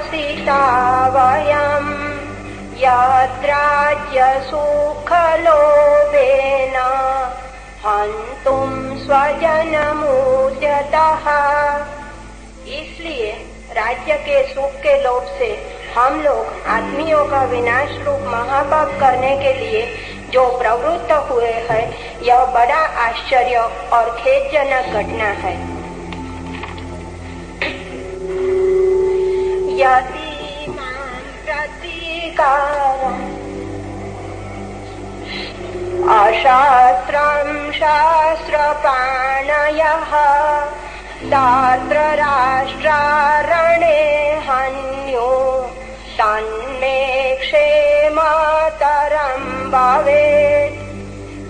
शासिता वयम् यद्राज्यसुखलोभेन हन्तुं स्वजनमुद्यतः। इसलिए राज्य के सुख के लोभ से हम लोग आदमियों का विनाश रूप महापाप करने के लिए जो प्रवृत्त हुए हैं, यह बड़ा आश्चर्य और खेदजनक घटना है। यदि मां प्रतीकारम् अशास्त्रं शास्त्रपाणयः दात्र राष्ट्रारणे हन्यो तन्मे क्षेमतरं भवेत्।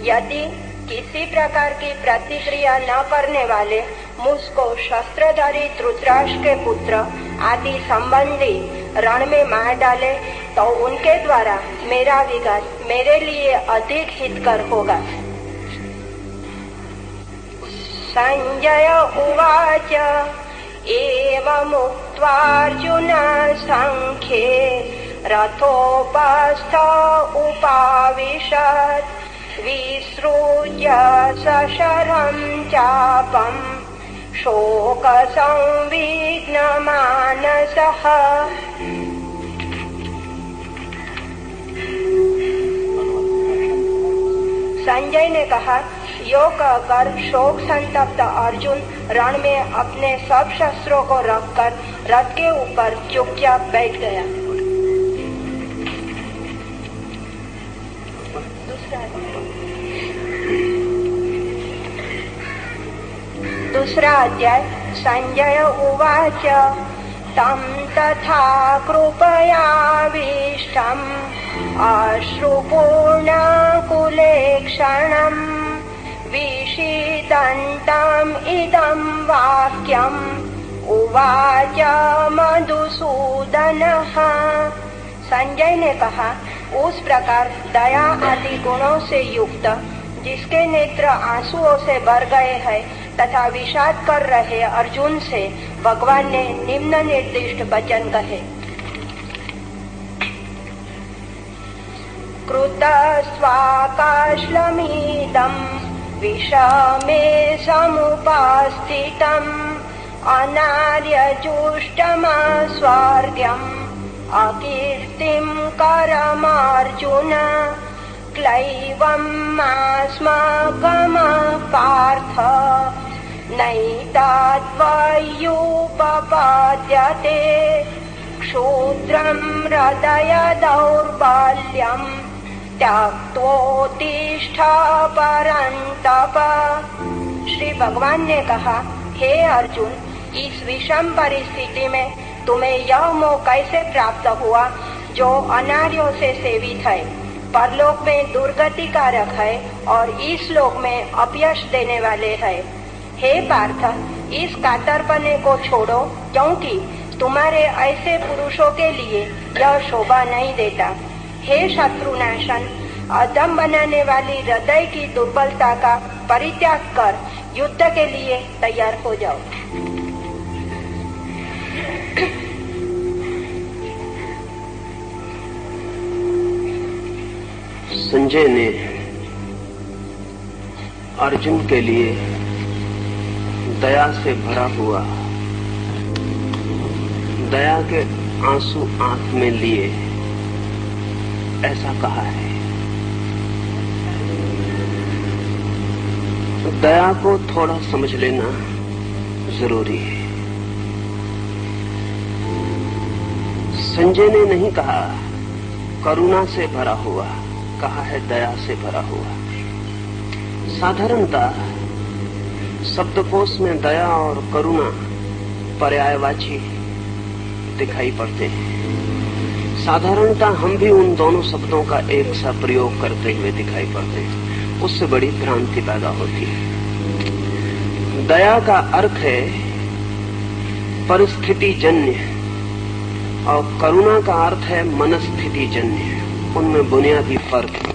यदि किसी प्रकार की प्रतिक्रिया न करने वाले मुझको शस्त्रधारी धृतराष्ट्र के पुत्र आदि संबंधी रण में मार डाले तो उनके द्वारा मेरा विघात मेरे लिए अधिक हितकर होगा। संजय उवाच एवमुक्त्वार्जुन संख्ये रथोपस्थ उपाविशत् विसृज्य सशरं चापम् शोकसंविघ्नमानसः। संजय ने कहा, योग कहकर शोक संतप्त अर्जुन रण में अपने सब शस्त्रों को रखकर रथ के ऊपर चुपचाप बैठ गया। दूसरा अध्याय। संजय उवाच तं तथा कृपयाविष्टम् अश्रुपूर्णकुलेक्षणम् विषीदन्तम् इदं वाक्यम् उवाच मधुसूदनः। संजय ने कहा, उस प्रकार दया आदि गुणों से युक्त जिसके नेत्र आंसुओं से भर गए हैं तथा विषाद कर रहे अर्जुन से भगवान ने निम्न निर्दिष्ट वचन कहे। कृतस्वाकाश्लमीदम् विषमे समुपस्थितम् अनार्यजुष्टमस्वर्ग्यम् अकीर्तिं करमार्जुन क्लैवमास्माकमः पार्थ नैताद्वयुपपद्यते क्षुद्रं हृदय दौर्बल्यम् त्यक्तोत्तिष्ठ परन्तप। श्री भगवान ने कहा, हे अर्जुन, इस विषम परिस्थिति में तुम्हें यह मोह कैसे प्राप्त हुआ जो अनार्यों से सेवित है, परलोक में दुर्गति कारक है और इस लोक में अपयश देने वाले है। हे पार्थ, इस कातरपने को छोड़ो, क्योंकि तुम्हारे ऐसे पुरुषों के लिए यह शोभा नहीं देता। हे शत्रुनाशन, अधम बनाने वाली हृदय की दुर्बलता का परित्याग कर युद्ध के लिए तैयार हो जाओ। संजय ने अर्जुन के लिए दया से भरा हुआ दया के आंसू आंख में लिए ऐसा कहा है। दया को थोड़ा समझ लेना जरूरी है। संजय ने नहीं कहा करुणा से भरा हुआ, कहा है दया से भरा हुआ। साधारणतः शब्दकोश में दया और करुणा पर्यायवाची दिखाई पड़ते हैं। साधारणतः हम भी उन दोनों शब्दों का एक सा प्रयोग करते हुए दिखाई पड़ते हैं, उससे बड़ी भ्रांति पैदा होती है। दया का अर्थ है परिस्थिति जन्य और करुणा का अर्थ है मनस्थिति जन्य। उनमें बुनियादी फर्क है।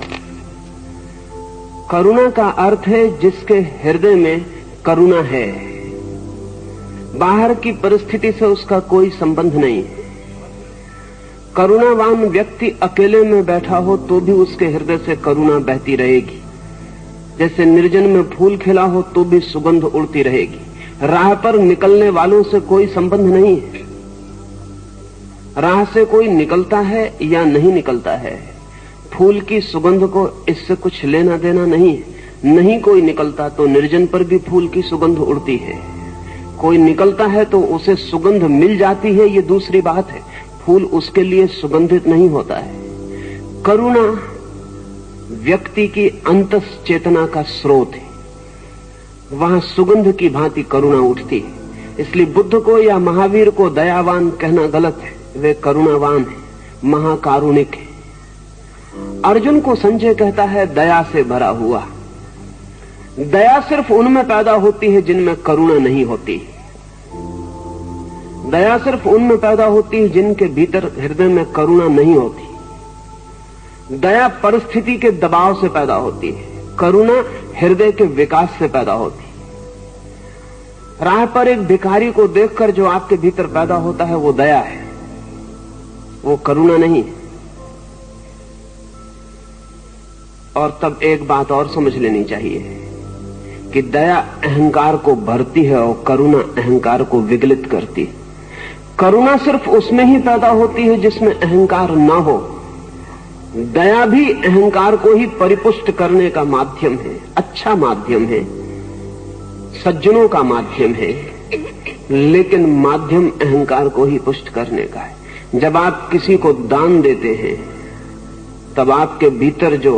करुणा का अर्थ है जिसके हृदय में करुणा है, बाहर की परिस्थिति से उसका कोई संबंध नहीं। करुणावान व्यक्ति अकेले में बैठा हो तो भी उसके हृदय से करुणा बहती रहेगी। जैसे निर्जन में फूल खिला हो तो भी सुगंध उड़ती रहेगी। राह पर निकलने वालों से कोई संबंध नहीं है। राह से कोई निकलता है या नहीं निकलता है, फूल की सुगंध को इससे कुछ लेना देना नहीं है। नहीं कोई निकलता तो निर्जन पर भी फूल की सुगंध उड़ती है। कोई निकलता है तो उसे सुगंध मिल जाती है, ये दूसरी बात है। फूल उसके लिए सुगंधित नहीं होता है। करुणा व्यक्ति की अंतस चेतना का स्रोत है, वहां सुगंध की भांति करुणा उठती है। इसलिए बुद्ध को या महावीर को दयावान कहना गलत है, वे करुणावान है, महाकारुणिक है। अर्जुन को संजय कहता है दया से भरा हुआ। दया सिर्फ उनमें पैदा होती है जिनमें करुणा नहीं होती। दया सिर्फ उनमें पैदा होती है जिनके भीतर हृदय में करुणा नहीं होती। दया परिस्थिति के दबाव से पैदा होती है, करुणा हृदय के विकास से पैदा होती है। राह पर एक भिखारी को देखकर जो आपके भीतर पैदा होता है वो दया है, वो करुणा नहीं है। और तब एक बात और समझ लेनी चाहिए कि दया अहंकार को भरती है और करुणा अहंकार को विगलित करती है। करुणा सिर्फ उसमें ही पैदा होती है जिसमें अहंकार ना हो। दया भी अहंकार को ही परिपुष्ट करने का माध्यम है, अच्छा माध्यम है, सज्जनों का माध्यम है, लेकिन माध्यम अहंकार को ही पुष्ट करने का है। जब आप किसी को दान देते हैं तब आपके भीतर जो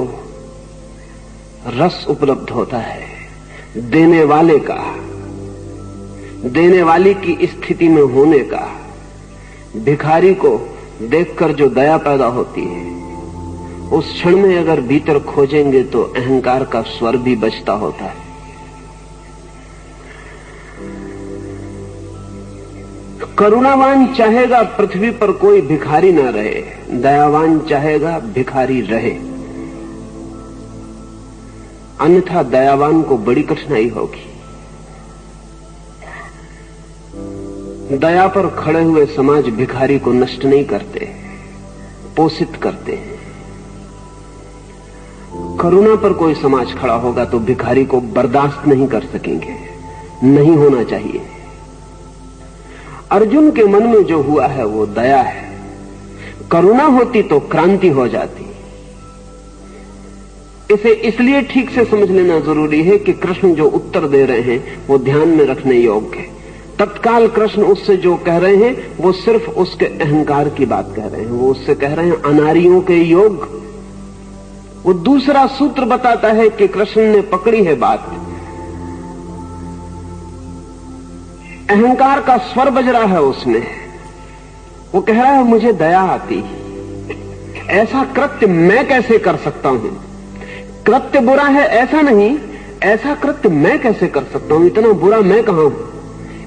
रस उपलब्ध होता है देने वाले का, देने वाली की स्थिति में होने का, भिखारी को देखकर जो दया पैदा होती है, उस क्षण में अगर भीतर खोजेंगे तो अहंकार का स्वर भी बजता होता है। करुणावान चाहेगा पृथ्वी पर कोई भिखारी ना रहे, दयावान चाहेगा भिखारी रहे, अन्यथा दयावान को बड़ी कठिनाई होगी। दया पर खड़े हुए समाज भिखारी को नष्ट नहीं करते, पोषित करते हैं। करुणा पर कोई समाज खड़ा होगा तो भिखारी को बर्दाश्त नहीं कर सकेंगे, नहीं होना चाहिए। अर्जुन के मन में जो हुआ है वो दया है। करुणा होती तो क्रांति हो जाती। इसे इसलिए ठीक से समझ लेना जरूरी है कि कृष्ण जो उत्तर दे रहे हैं वो ध्यान में रखने योग्य है। तत्काल कृष्ण उससे जो कह रहे हैं वो सिर्फ उसके अहंकार की बात कह रहे हैं। वो उससे कह रहे हैं अनारियों के योग। वो दूसरा सूत्र बताता है कि कृष्ण ने पकड़ी है बात। अहंकार का स्वर बज रहा है उसमें। वो कह रहा है मुझे दया आती, ऐसा कृत्य मैं कैसे कर सकता हूं। कृत्य बुरा है ऐसा नहीं, ऐसा कृत्य मैं कैसे कर सकता हूं, इतना बुरा मैं कहां हूं।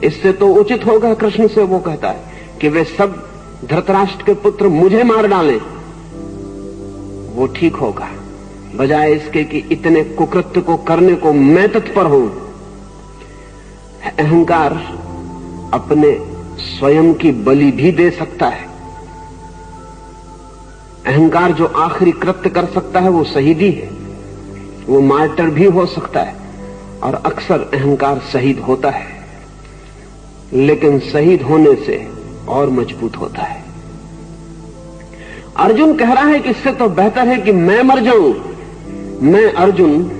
इससे तो उचित होगा कृष्ण से वो कहता है कि वे सब धृतराष्ट्र के पुत्र मुझे मार डालें, वो ठीक होगा, बजाय इसके कि इतने कुकृत्य को करने को मैं तत्पर हूं। अहंकार अपने स्वयं की बलि भी दे सकता है। अहंकार जो आखिरी कृत्य कर सकता है वो शहीदी है, वो मार्टर भी हो सकता है। और अक्सर अहंकार शहीद होता है, लेकिन शहीद होने से और मजबूत होता है। अर्जुन कह रहा है कि इससे तो बेहतर है कि मैं मर जाऊं। मैं अर्जुन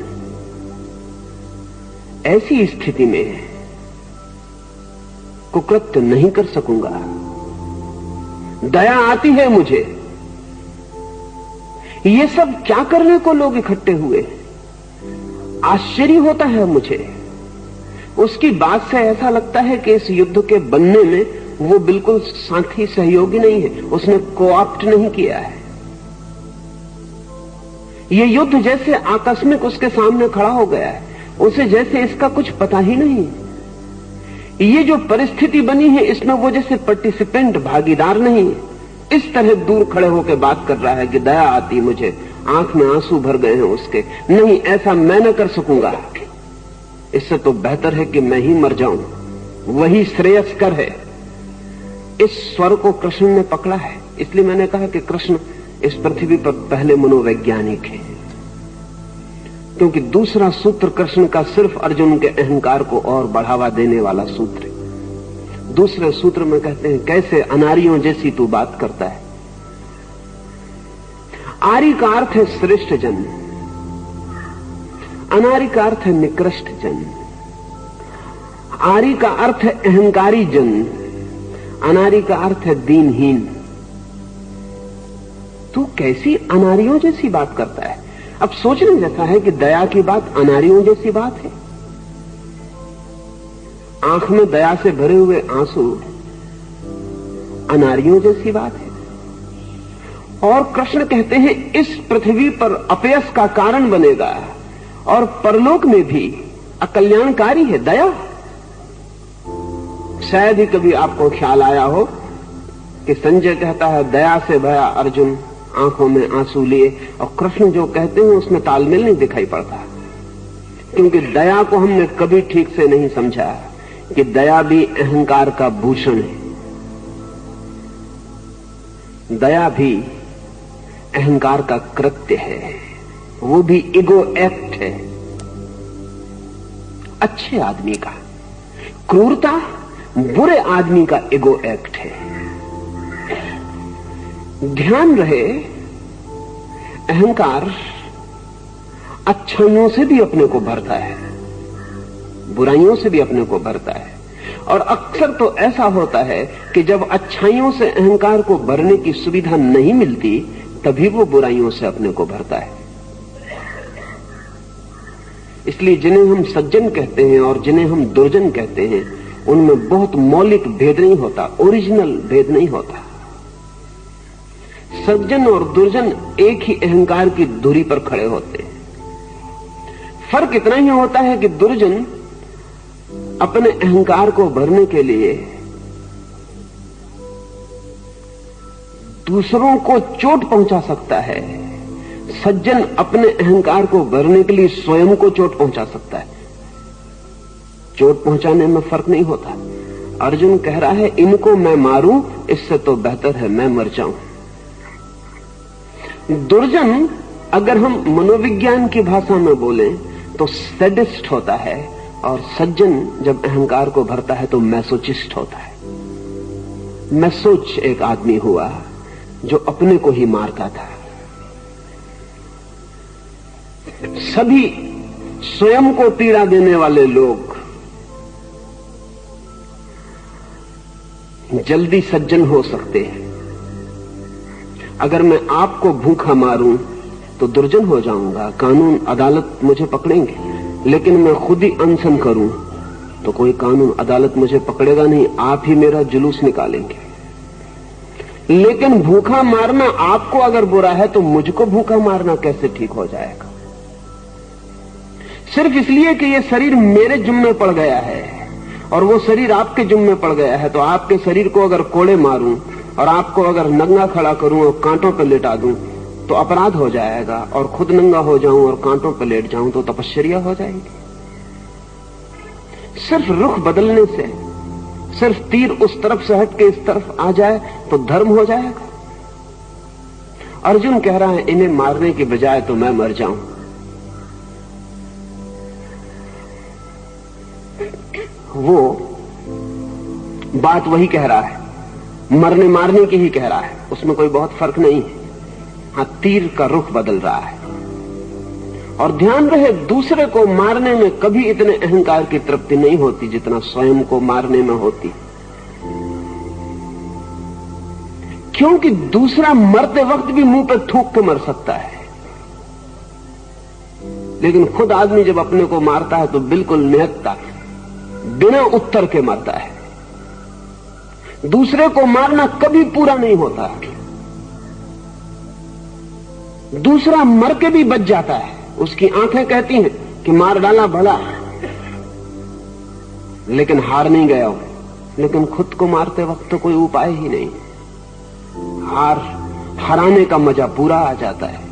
ऐसी स्थिति में कुकृत्य नहीं कर सकूंगा। दया आती है मुझे। ये सब क्या करने को लोग इकट्ठे हुए, आश्चर्य होता है मुझे। उसकी बात से ऐसा लगता है कि इस युद्ध के बनने में वो बिल्कुल साथी सहयोगी नहीं है, उसने कोऑप्ट नहीं किया है। ये युद्ध जैसे आकस्मिक उसके सामने खड़ा हो गया है, उसे जैसे इसका कुछ पता ही नहीं। ये जो परिस्थिति बनी है इसमें वो जैसे पार्टिसिपेंट, भागीदार नहीं है। इस तरह दूर खड़े होकर बात कर रहा है कि दया आती मुझे, आंख में आंसू भर गए हैं उसके। नहीं, ऐसा मैं न कर सकूंगा। इससे तो बेहतर है कि मैं ही मर जाऊं, वही श्रेयस्कर है। इस स्वर को कृष्ण ने पकड़ा है। इसलिए मैंने कहा कि कृष्ण इस पृथ्वी पर पहले मनोवैज्ञानिक हैं, क्योंकि दूसरा सूत्र कृष्ण का सिर्फ अर्जुन के अहंकार को और बढ़ावा देने वाला सूत्र है। दूसरे सूत्र में कहते हैं कैसे अनारियों जैसी तू बात करता है। आर्य का अर्थ है श्रेष्ठ जन, अनार्य का अर्थ है निकृष्ट जन। आर्य का अर्थ है अहंकारी जन, अनार्य का अर्थ है दीनहीन। तू कैसी अनारियों जैसी बात करता है। अब सोचने जैसा है कि दया की बात अनारियों जैसी बात है। आंख में दया से भरे हुए आंसू अनारियों जैसी बात है। और कृष्ण कहते हैं इस पृथ्वी पर अपयश का कारण बनेगा और परलोक में भी अकल्याणकारी है दया। शायद ही कभी आपको ख्याल आया हो कि संजय कहता है दया से भया अर्जुन आंखों में आंसू लिए, और कृष्ण जो कहते हैं उसमें तालमेल नहीं दिखाई पड़ता, क्योंकि दया को हमने कभी ठीक से नहीं समझा कि दया भी अहंकार का भूषण है। दया भी अहंकार का कृत्य है, वो भी ईगो एक्ट है अच्छे आदमी का। क्रूरता बुरे आदमी का ईगो एक्ट है। ध्यान रहे अहंकार अच्छाइयों से भी अपने को भरता है, बुराइयों से भी अपने को भरता है। और अक्सर तो ऐसा होता है कि जब अच्छाइयों से अहंकार को भरने की सुविधा नहीं मिलती तभी वो बुराइयों से अपने को भरता है। इसलिए जिन्हें हम सज्जन कहते हैं और जिन्हें हम दुर्जन कहते हैं उनमें बहुत मौलिक भेद नहीं होता, ओरिजिनल भेद नहीं होता। सज्जन और दुर्जन एक ही अहंकार की धुरी पर खड़े होते हैं। फर्क इतना ही होता है कि दुर्जन अपने अहंकार को भरने के लिए दूसरों को चोट पहुंचा सकता है, सज्जन अपने अहंकार को भरने के लिए स्वयं को चोट पहुंचा सकता है। चोट पहुंचाने में फर्क नहीं होता। अर्जुन कह रहा है इनको मैं मारूं इससे तो बेहतर है मैं मर जाऊं। दुर्जन अगर हम मनोविज्ञान की भाषा में बोलें तो सैडिस्ट होता है, और सज्जन जब अहंकार को भरता है तो मैसोचिस्ट होता है। मैसोच एक आदमी हुआ जो अपने को ही मारता था। सभी स्वयं को पीड़ा देने वाले लोग जल्दी सज्जन हो सकते हैं। अगर मैं आपको भूखा मारूं तो दुर्जन हो जाऊंगा, कानून अदालत मुझे पकड़ेंगे। लेकिन मैं खुद ही अनशन करूं तो कोई कानून अदालत मुझे पकड़ेगा नहीं, आप ही मेरा जुलूस निकालेंगे। लेकिन भूखा मारना आपको अगर बुरा है तो मुझको भूखा मारना कैसे ठीक हो जाएगा? सिर्फ इसलिए कि ये शरीर मेरे जुम्मे पड़ गया है और वो शरीर आपके जुम्मे पड़ गया है, तो आपके शरीर को अगर कोड़े मारूं और आपको अगर नंगा खड़ा करूं और कांटों पर लेटा दूं तो अपराध हो जाएगा, और खुद नंगा हो जाऊं और कांटों पर लेट जाऊं तो तपश्चर्या हो जाएगी। सिर्फ रुख बदलने से, सिर्फ तीर उस तरफ से हट के इस तरफ आ जाए तो धर्म हो जाएगा। अर्जुन कह रहा है इन्हें मारने की बजाय तो मैं मर जाऊं। वो बात वही कह रहा है, मरने मारने की ही कह रहा है, उसमें कोई बहुत फर्क नहीं है। हाँ, तीर का रुख बदल रहा है। और ध्यान रहे दूसरे को मारने में कभी इतने अहंकार की तृप्ति नहीं होती जितना स्वयं को मारने में होती, क्योंकि दूसरा मरते वक्त भी मुंह पे थूक के मर सकता है, लेकिन खुद आदमी जब अपने को मारता है तो बिल्कुल निहत्ता बिना उत्तर के मरता है। दूसरे को मारना कभी पूरा नहीं होता, दूसरा मर के भी बच जाता है। उसकी आंखें कहती हैं कि मार डाला भला, लेकिन हार नहीं गया हो। लेकिन खुद को मारते वक्त तो कोई उपाय ही नहीं, हराने का मजा पूरा आ जाता है।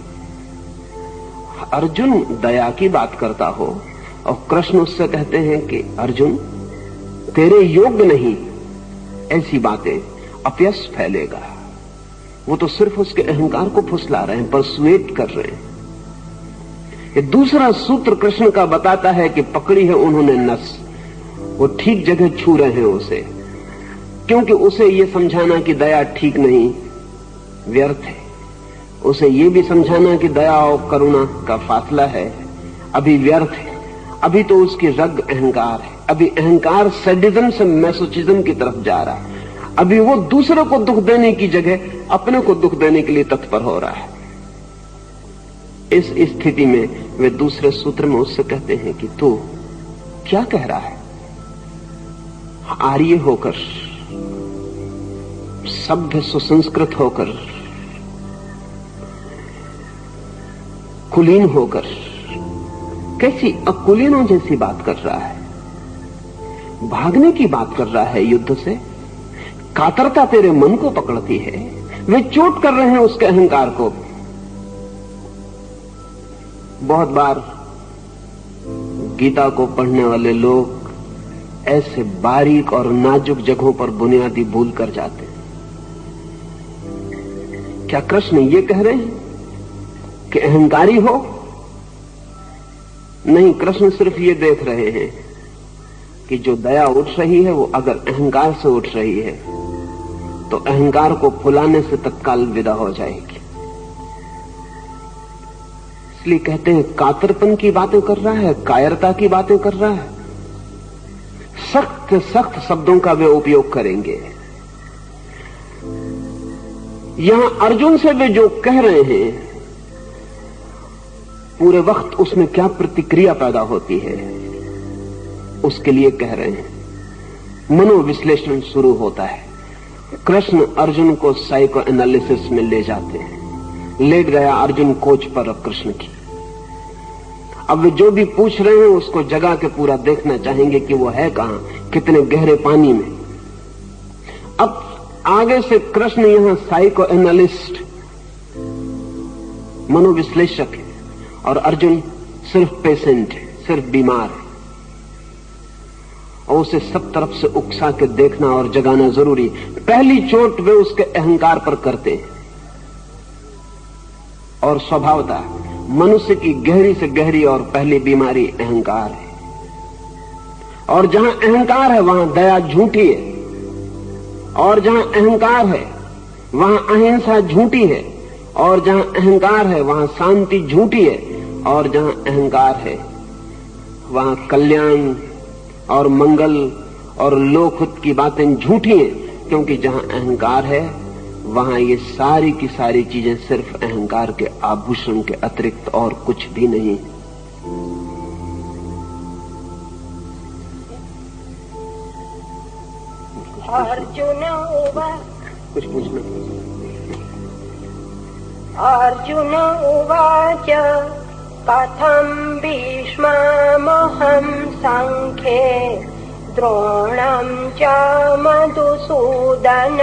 अर्जुन दया की बात करता हो और कृष्ण उससे कहते हैं कि अर्जुन तेरे योग्य नहीं ऐसी बातें, अपयश फैलेगा। वो तो सिर्फ उसके अहंकार को फुसला रहे हैं, परसुएट कर रहे हैं। ये दूसरा सूत्र कृष्ण का बताता है कि पकड़ी है उन्होंने नस, वो ठीक जगह छू रहे हैं उसे, क्योंकि उसे ये समझाना कि दया ठीक नहीं व्यर्थ है, उसे ये भी समझाना कि दया और करुणा का फासला है अभी व्यर्थ है। अभी तो उसकी रग अहंकार है, अभी अहंकार सैडिज्म से मैसोचिज्म की तरफ जा रहा है। अभी वो दूसरे को दुख देने की जगह अपने को दुख देने के लिए तत्पर हो रहा है। इस स्थिति में वे दूसरे सूत्र में उससे कहते हैं कि तू क्या कह रहा है? आर्य होकर, सभ्य सुसंस्कृत होकर, कुलीन होकर कैसी अकुलीनों जैसी बात कर रहा है? भागने की बात कर रहा है युद्ध से। कातरता तेरे मन को पकड़ती है। वे चोट कर रहे हैं उसके अहंकार को। बहुत बार गीता को पढ़ने वाले लोग ऐसे बारीक और नाजुक जगहों पर बुनियादी भूल कर जाते हैं। क्या कृष्ण ये कह रहे हैं कि अहंकारी हो? नहीं, कृष्ण सिर्फ ये देख रहे हैं कि जो दया उठ रही है वो अगर अहंकार से उठ रही है तो अहंकार को फुलाने से तत्काल विदा हो जाएगी। इसलिए कहते हैं कातरपन की बातें कर रहा है, कायरता की बातें कर रहा है। सख्त सख्त शब्दों का वे उपयोग करेंगे। यहां अर्जुन से वे जो कह रहे हैं पूरे वक्त उसमें क्या प्रतिक्रिया पैदा होती है उसके लिए कह रहे हैं। मनोविश्लेषण शुरू होता है। कृष्ण अर्जुन को साइको एनालिसिस में ले जाते हैं। लेट गया अर्जुन कोच पर अब कृष्ण की। अब वे जो भी पूछ रहे हैं उसको जगा के पूरा देखना चाहेंगे कि वो है कहां, कितने गहरे पानी में। अब आगे से कृष्ण यहां साइको एनालिस्ट, मनोविश्लेषक है, और अर्जुन सिर्फ पेशेंट है, सिर्फ बीमार है। और उसे सब तरफ से उकसा के देखना और जगाना जरूरी। पहली चोट वे उसके अहंकार पर करते हैं। और स्वभावता मनुष्य की गहरी से गहरी और पहली बीमारी अहंकार है। और जहां अहंकार है वहां दया झूठी है, और जहां अहंकार है वहां अहिंसा झूठी है, और जहां अहंकार है वहां शांति झूठी है, और जहां अहंकार है वहां कल्याण और मंगल और लोकहित की बातें झूठी हैं। क्योंकि जहां अहंकार है वहां ये सारी की सारी चीजें सिर्फ अहंकार के आभूषण के अतिरिक्त और कुछ भी नहीं। अर्जुन कुछ पूछना? अर्जुन उवाच कथं भीष्ममहं संख्ये द्रोणं च मधुसूदन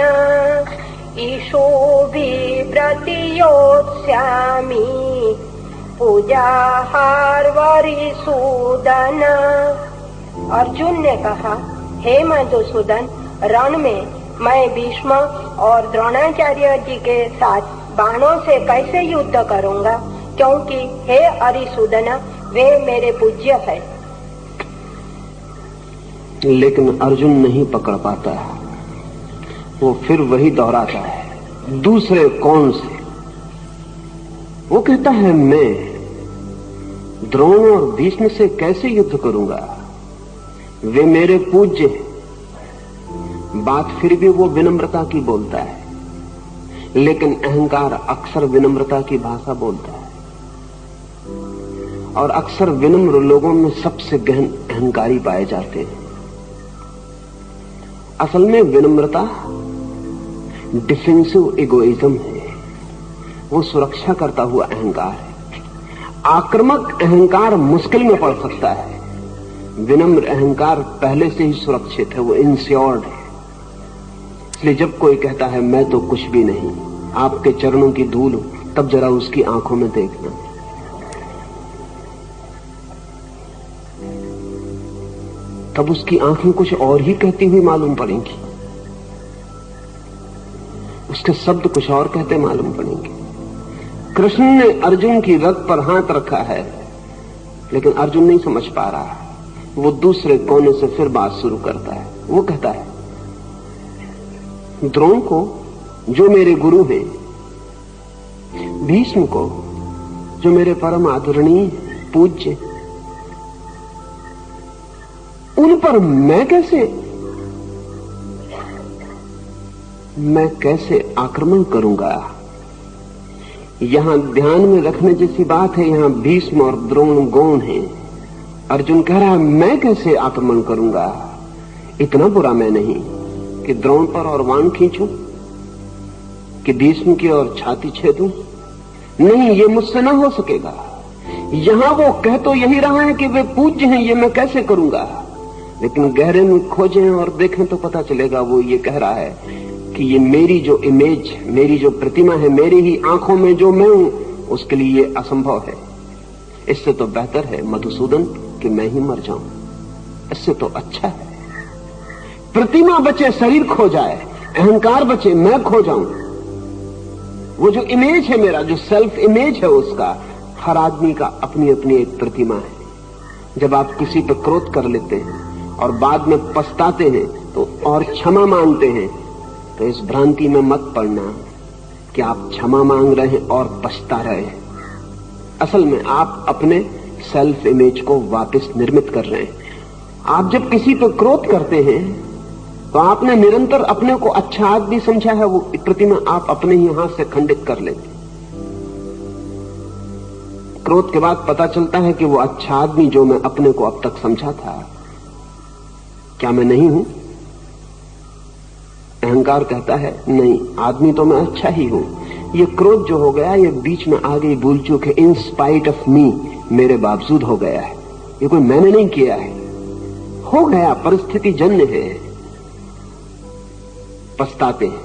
ईशोभिः प्रतियोत्स्यामि पूजाहारवरिसूदन। अर्जुन ने कहा, हे मधुसूदन, रण में मैं भीष्म और द्रोणाचार्य जी के साथ बाणों से कैसे युद्ध करूंगा, क्योंकि हे अरिसूदन वे मेरे पूज्य है। लेकिन अर्जुन नहीं पकड़ पाता है। वो फिर वही दोहराता है, दूसरे कौन से? वो कहता है मैं द्रोण और भीष्म से कैसे युद्ध करूंगा? वे मेरे पूज्य हैं। बात फिर भी वो विनम्रता की बोलता है, लेकिन अहंकार अक्सर विनम्रता की भाषा बोलता है। और अक्सर विनम्र लोगों में सबसे गहन अहंकारी पाए जाते हैं। असल में विनम्रता डिफेंसिव इगोइज्म है, वो सुरक्षा करता हुआ अहंकार है। आक्रामक अहंकार मुश्किल में पड़ सकता है, विनम्र अहंकार पहले से ही सुरक्षित है, वो इंश्योर्ड है। इसलिए जब कोई कहता है मैं तो कुछ भी नहीं, आपके चरणों की धूल हूं, तब जरा उसकी आंखों में देखना। तब उसकी आंखें कुछ और ही कहती हुई मालूम पड़ेंगी। उसके शब्द कुछ और कहते मालूम पड़ेंगे। कृष्ण ने अर्जुन की रग पर हाथ रखा है, लेकिन अर्जुन नहीं समझ पा रहा। वो दूसरे कोने से फिर बात शुरू करता है। वो कहता है, द्रोण को जो मेरे गुरु हैं, भीष्म को जो मेरे परम आदरणीय पूज्य, उन पर मैं कैसे आक्रमण करूंगा। यहां ध्यान में रखने जैसी बात है, यहां भीष्म और द्रोण गौण हैं। अर्जुन कह रहा है मैं कैसे आक्रमण करूंगा। इतना बुरा मैं नहीं कि द्रोण पर और वाण खींचूं, कि भीष्म की और छाती छेदूं। नहीं, ये मुझसे ना हो सकेगा। यहां वो कह तो यही रहा है कि वे पूज्य हैं, ये मैं कैसे करूंगा। लेकिन गहरे में खोजें और देखें तो पता चलेगा वो ये कह रहा है कि ये मेरी जो इमेज, मेरी जो प्रतिमा है, मेरी ही आंखों में जो मैं हूं, उसके लिए ये असंभव है। इससे तो बेहतर है मधुसूदन कि मैं ही मर जाऊं। इससे तो अच्छा है प्रतिमा बचे, शरीर खो जाए, अहंकार बचे, मैं खो जाऊं। वो जो इमेज है मेरा, जो सेल्फ इमेज है, उसका हर आदमी का अपनी अपनी एक प्रतिमा है। जब आप किसी पर क्रोध कर लेते हैं और बाद में पछताते हैं तो और क्षमा मांगते हैं, तो इस भ्रांति में मत पड़ना कि आप क्षमा मांग रहे हैं और पछता रहे हैं। असल में आप अपने सेल्फ इमेज को वापस निर्मित कर रहे हैं। आप जब किसी पर क्रोध करते हैं तो आपने निरंतर अपने को अच्छा आदमी समझा है, वो प्रतिमा आप अपने ही हाथ से खंडित कर लेते। क्रोध के बाद पता चलता है कि वो अच्छा आदमी जो मैं अपने को अब तक समझा था, क्या मैं नहीं हूं? अहंकार कहता है नहीं, आदमी तो मैं अच्छा ही हूं। ये क्रोध जो हो गया, ये बीच में आ गई भूल चूक है। इन स्पाइट ऑफ मी, मेरे बावजूद हो गया है। ये कोई मैंने नहीं किया है, हो गया, परिस्थिति जन्य है। पछताते हैं,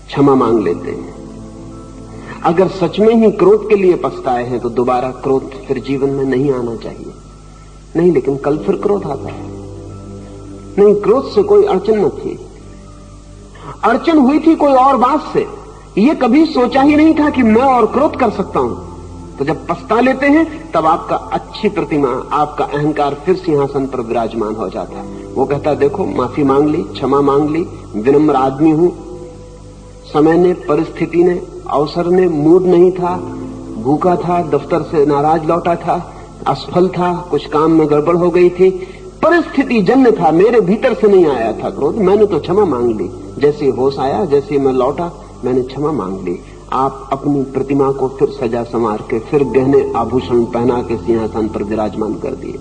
क्षमा मांग लेते हैं। अगर सच में ही क्रोध के लिए पछताए हैं तो दोबारा क्रोध फिर जीवन में नहीं आना चाहिए। नहीं, लेकिन कल फिर क्रोध आता है। नहीं, क्रोध से कोई अड़चन न थी, अड़चन हुई थी कोई और बात से। ये कभी सोचा ही नहीं था कि मैं और क्रोध कर सकता हूं। तो जब पछता लेते हैं तब आपका अच्छी प्रतिमा, आपका अहंकार फिर सिंहासन पर विराजमान हो जाता है। वो कहता है देखो, माफी मांग ली, क्षमा मांग ली, विनम्र आदमी हूं। समय ने, परिस्थिति ने, अवसर ने, मूड नहीं था, भूखा था, दफ्तर से नाराज लौटा था, असफल था, कुछ काम में गड़बड़ हो गई थी, परिस्थिति जन्य था, मेरे भीतर से नहीं आया था क्रोध। मैंने तो क्षमा मांग ली। जैसे होश आया, जैसे मैं लौटा, मैंने क्षमा मांग ली। आप अपनी प्रतिमा को फिर सजा संवार के, फिर गहने आभूषण पहना के सिंहासन पर विराजमान कर दिए।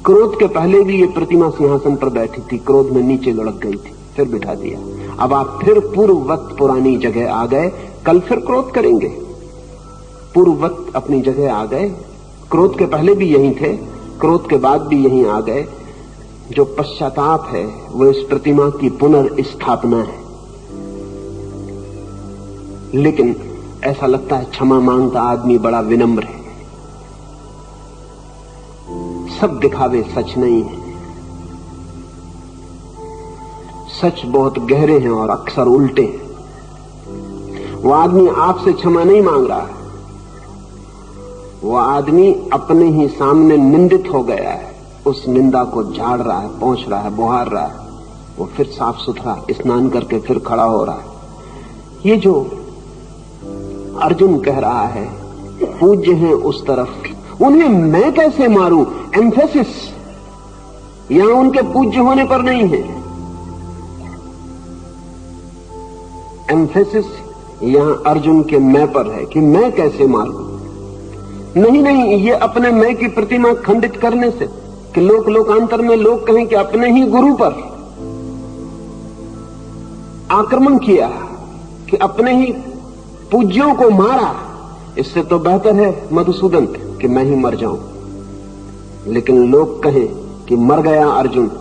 क्रोध के पहले भी ये प्रतिमा सिंहासन पर बैठी थी, क्रोध में नीचे लुढ़क गई थी, फिर बिठा दिया। अब आप फिर पूर्ववत पुरानी जगह आ गए। कल फिर क्रोध करेंगे, पूर्ववत अपनी जगह आ गए। क्रोध के पहले भी यहीं थे, क्रोध के बाद भी यहीं आ गए। जो पश्चाताप है वो इस प्रतिमा की पुनर्स्थापना है। लेकिन ऐसा लगता है क्षमा मांगता आदमी बड़ा विनम्र है। सब दिखावे सच नहीं है, सच बहुत गहरे हैं और अक्सर उल्टे हैं। वो आदमी आपसे क्षमा नहीं मांग रहा है, वो आदमी अपने ही सामने निंदित हो गया है, उस निंदा को झाड़ रहा है, पहुंच रहा है, बुहार रहा है। वो फिर साफ सुथरा स्नान करके फिर खड़ा हो रहा है। ये जो अर्जुन कह रहा है पूज्य हैं उस तरफ, उन्हें मैं कैसे मारूं? एम्फेसिस यहां उनके पूज्य होने पर नहीं है। एम्फेसिस यहां अर्जुन के मैं पर है कि मैं कैसे मारूं। नहीं नहीं, ये अपने मैं की प्रतिमा खंडित करने से कि लोकांतर में लोग कहें कि अपने ही गुरु पर आक्रमण किया, कि अपने ही पूज्यों को मारा, इससे तो बेहतर है मधुसूदन कि मैं ही मर जाऊं। लेकिन लोग कहें कि मर गया अर्जुन,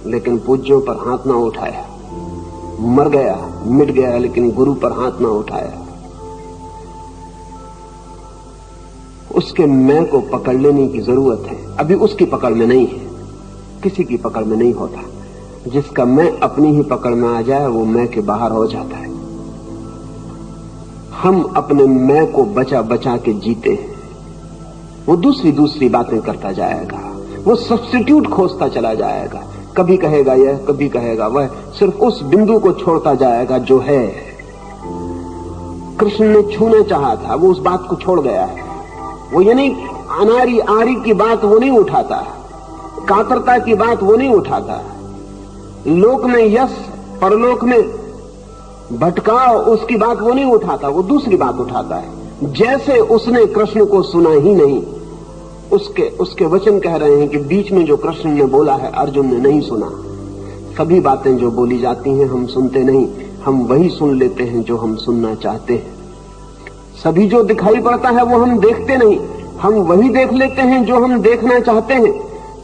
लेकिन पूज्यों पर हाथ ना उठाया, मर गया, मिट गया, लेकिन गुरु पर हाथ ना उठाया। उसके मैं को पकड़ लेने की जरूरत है। अभी उसकी पकड़ में नहीं है, किसी की पकड़ में नहीं होता। जिसका मैं अपनी ही पकड़ में आ जाए वो मैं के बाहर हो जाता है। हम अपने मैं को बचा बचा के जीते हैं। वो दूसरी बातें करता जाएगा, वो सब्स्टिट्यूट खोजता चला जाएगा, कभी कहेगा यह, कभी कहेगा वह, सिर्फ उस बिंदु को छोड़ता जाएगा जो है। कृष्ण ने छूना चाहा था, वो उस बात को छोड़ गया है। वो ये नहीं अनारी आरी की बात वो नहीं उठाता, कातरता की बात वो नहीं उठाता, लोक में यश परलोक में भटकाव उसकी बात वो नहीं उठाता, वो दूसरी बात उठाता है। जैसे उसने कृष्ण को सुना ही नहीं, उसके वचन कह रहे हैं कि बीच में जो कृष्ण ने बोला है अर्जुन ने नहीं सुना। सभी बातें जो बोली जाती हैं हम सुनते नहीं, हम वही सुन लेते हैं जो हम सुनना चाहते हैं। सभी जो दिखाई पड़ता है वो हम देखते नहीं, हम वही देख लेते हैं जो हम देखना चाहते हैं।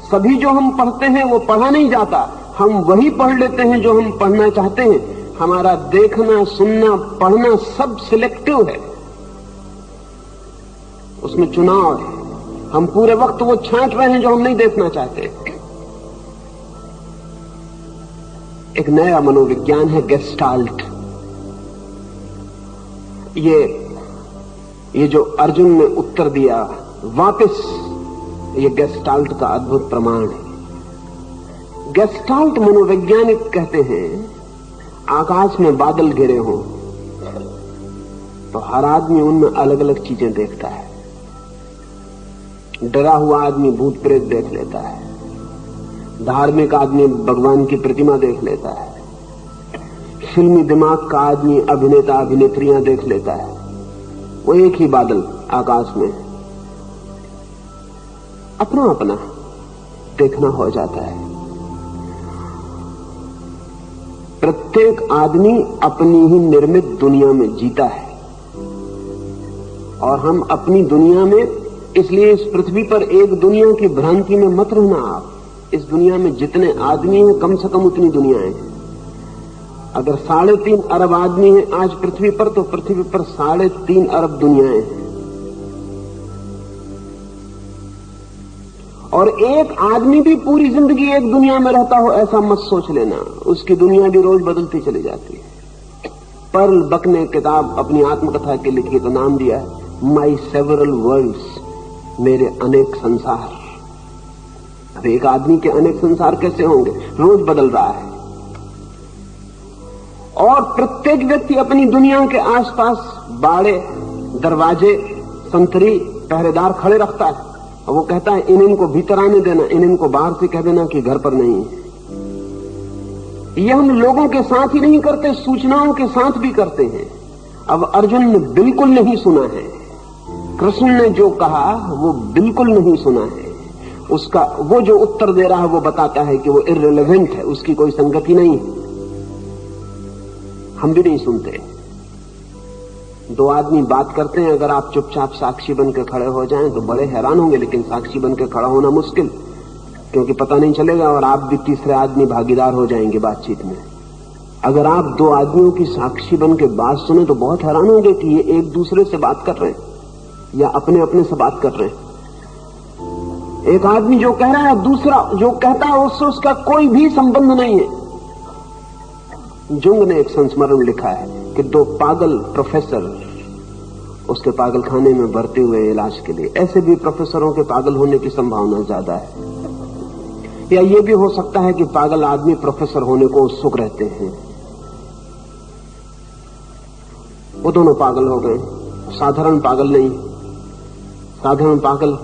सभी जो हम पढ़ते हैं वो पढ़ा नहीं जाता, हम वही पढ़ लेते हैं जो हम पढ़ना चाहते हैं। हमारा देखना, सुनना, पढ़ना सब सिलेक्टिव है, उसमें चुनाव है। हम पूरे वक्त वो छांट रहे हैं जो हम नहीं देखना चाहते। एक नया मनोविज्ञान है गेस्टाल्ट। ये जो अर्जुन ने उत्तर दिया वापस, ये गेस्टाल्ट का अद्भुत प्रमाण है। गेस्टाल्ट मनोवैज्ञानिक कहते हैं आकाश में बादल घिरे हों तो हर आदमी उनमें अलग अलग चीजें देखता है। डरा हुआ आदमी भूत प्रेत देख लेता है, धार्मिक आदमी भगवान की प्रतिमा देख लेता है, फिल्मी दिमाग का आदमी अभिनेता अभिनेत्रियां देख लेता है। वो एक ही बादल आकाश में अपना अपना देखना हो जाता है। प्रत्येक आदमी अपनी ही निर्मित दुनिया में जीता है और हम अपनी दुनिया में, इसलिए इस पृथ्वी पर एक दुनिया की भ्रांति में मत रहना आप। इस दुनिया में जितने आदमी हैं कम से कम उतनी दुनियाएं हैं। अगर 3.5 अरब आदमी हैं आज पृथ्वी पर, तो पृथ्वी पर 3.5 अरब दुनियाएं हैं। और एक आदमी भी पूरी जिंदगी एक दुनिया में रहता हो ऐसा मत सोच लेना, उसकी दुनिया भी रोज बदलती चली जाती है। पर्ल बक ने किताब अपनी आत्मकथा के लिखी तो नाम दिया है माई सेवरल वर्ल्ड्स, मेरे अनेक संसार। अब एक आदमी के अनेक संसार कैसे होंगे, रोज बदल रहा है। और प्रत्येक व्यक्ति अपनी दुनिया के आसपास बाड़े, दरवाजे, संतरी, पहरेदार खड़े रखता है और वो कहता है इनको भीतर आने देना, इनको बाहर से कह देना कि घर पर नहीं है। ये हम लोगों के साथ ही नहीं करते, सूचनाओं के साथ भी करते हैं। अब अर्जुन ने बिल्कुल नहीं सुना है, कृष्ण ने जो कहा वो बिल्कुल नहीं सुना है। उसका वो जो उत्तर दे रहा है वो बताता है कि वो इर्रेलेवेंट है, उसकी कोई संगति नहीं है। हम भी नहीं सुनते। दो आदमी बात करते हैं, अगर आप चुपचाप साक्षी बन के खड़े हो जाएं तो बड़े हैरान होंगे, लेकिन साक्षी बन के खड़ा होना मुश्किल, क्योंकि पता नहीं चलेगा और आप भी तीसरे आदमी भागीदार हो जाएंगे बातचीत में। अगर आप दो आदमियों की साक्षी बन के बात सुने तो बहुत हैरान होंगे कि ये एक दूसरे से बात कर रहे हैं या अपने अपने से बात कर रहे हैं। एक आदमी जो कह रहा है, दूसरा जो कहता है, उससे उसका कोई भी संबंध नहीं है। जुंग ने एक संस्मरण लिखा है कि दो पागल प्रोफेसर उसके पागल खाने में भर्ती हुए इलाज के लिए। ऐसे भी प्रोफेसरों के पागल होने की संभावना ज्यादा है। या ये भी हो सकता है कि पागल आदमी प्रोफेसर होने को उत्सुक रहते हैं। वो दोनों पागल हो गए, साधारण पागल नहीं। साधारण पागल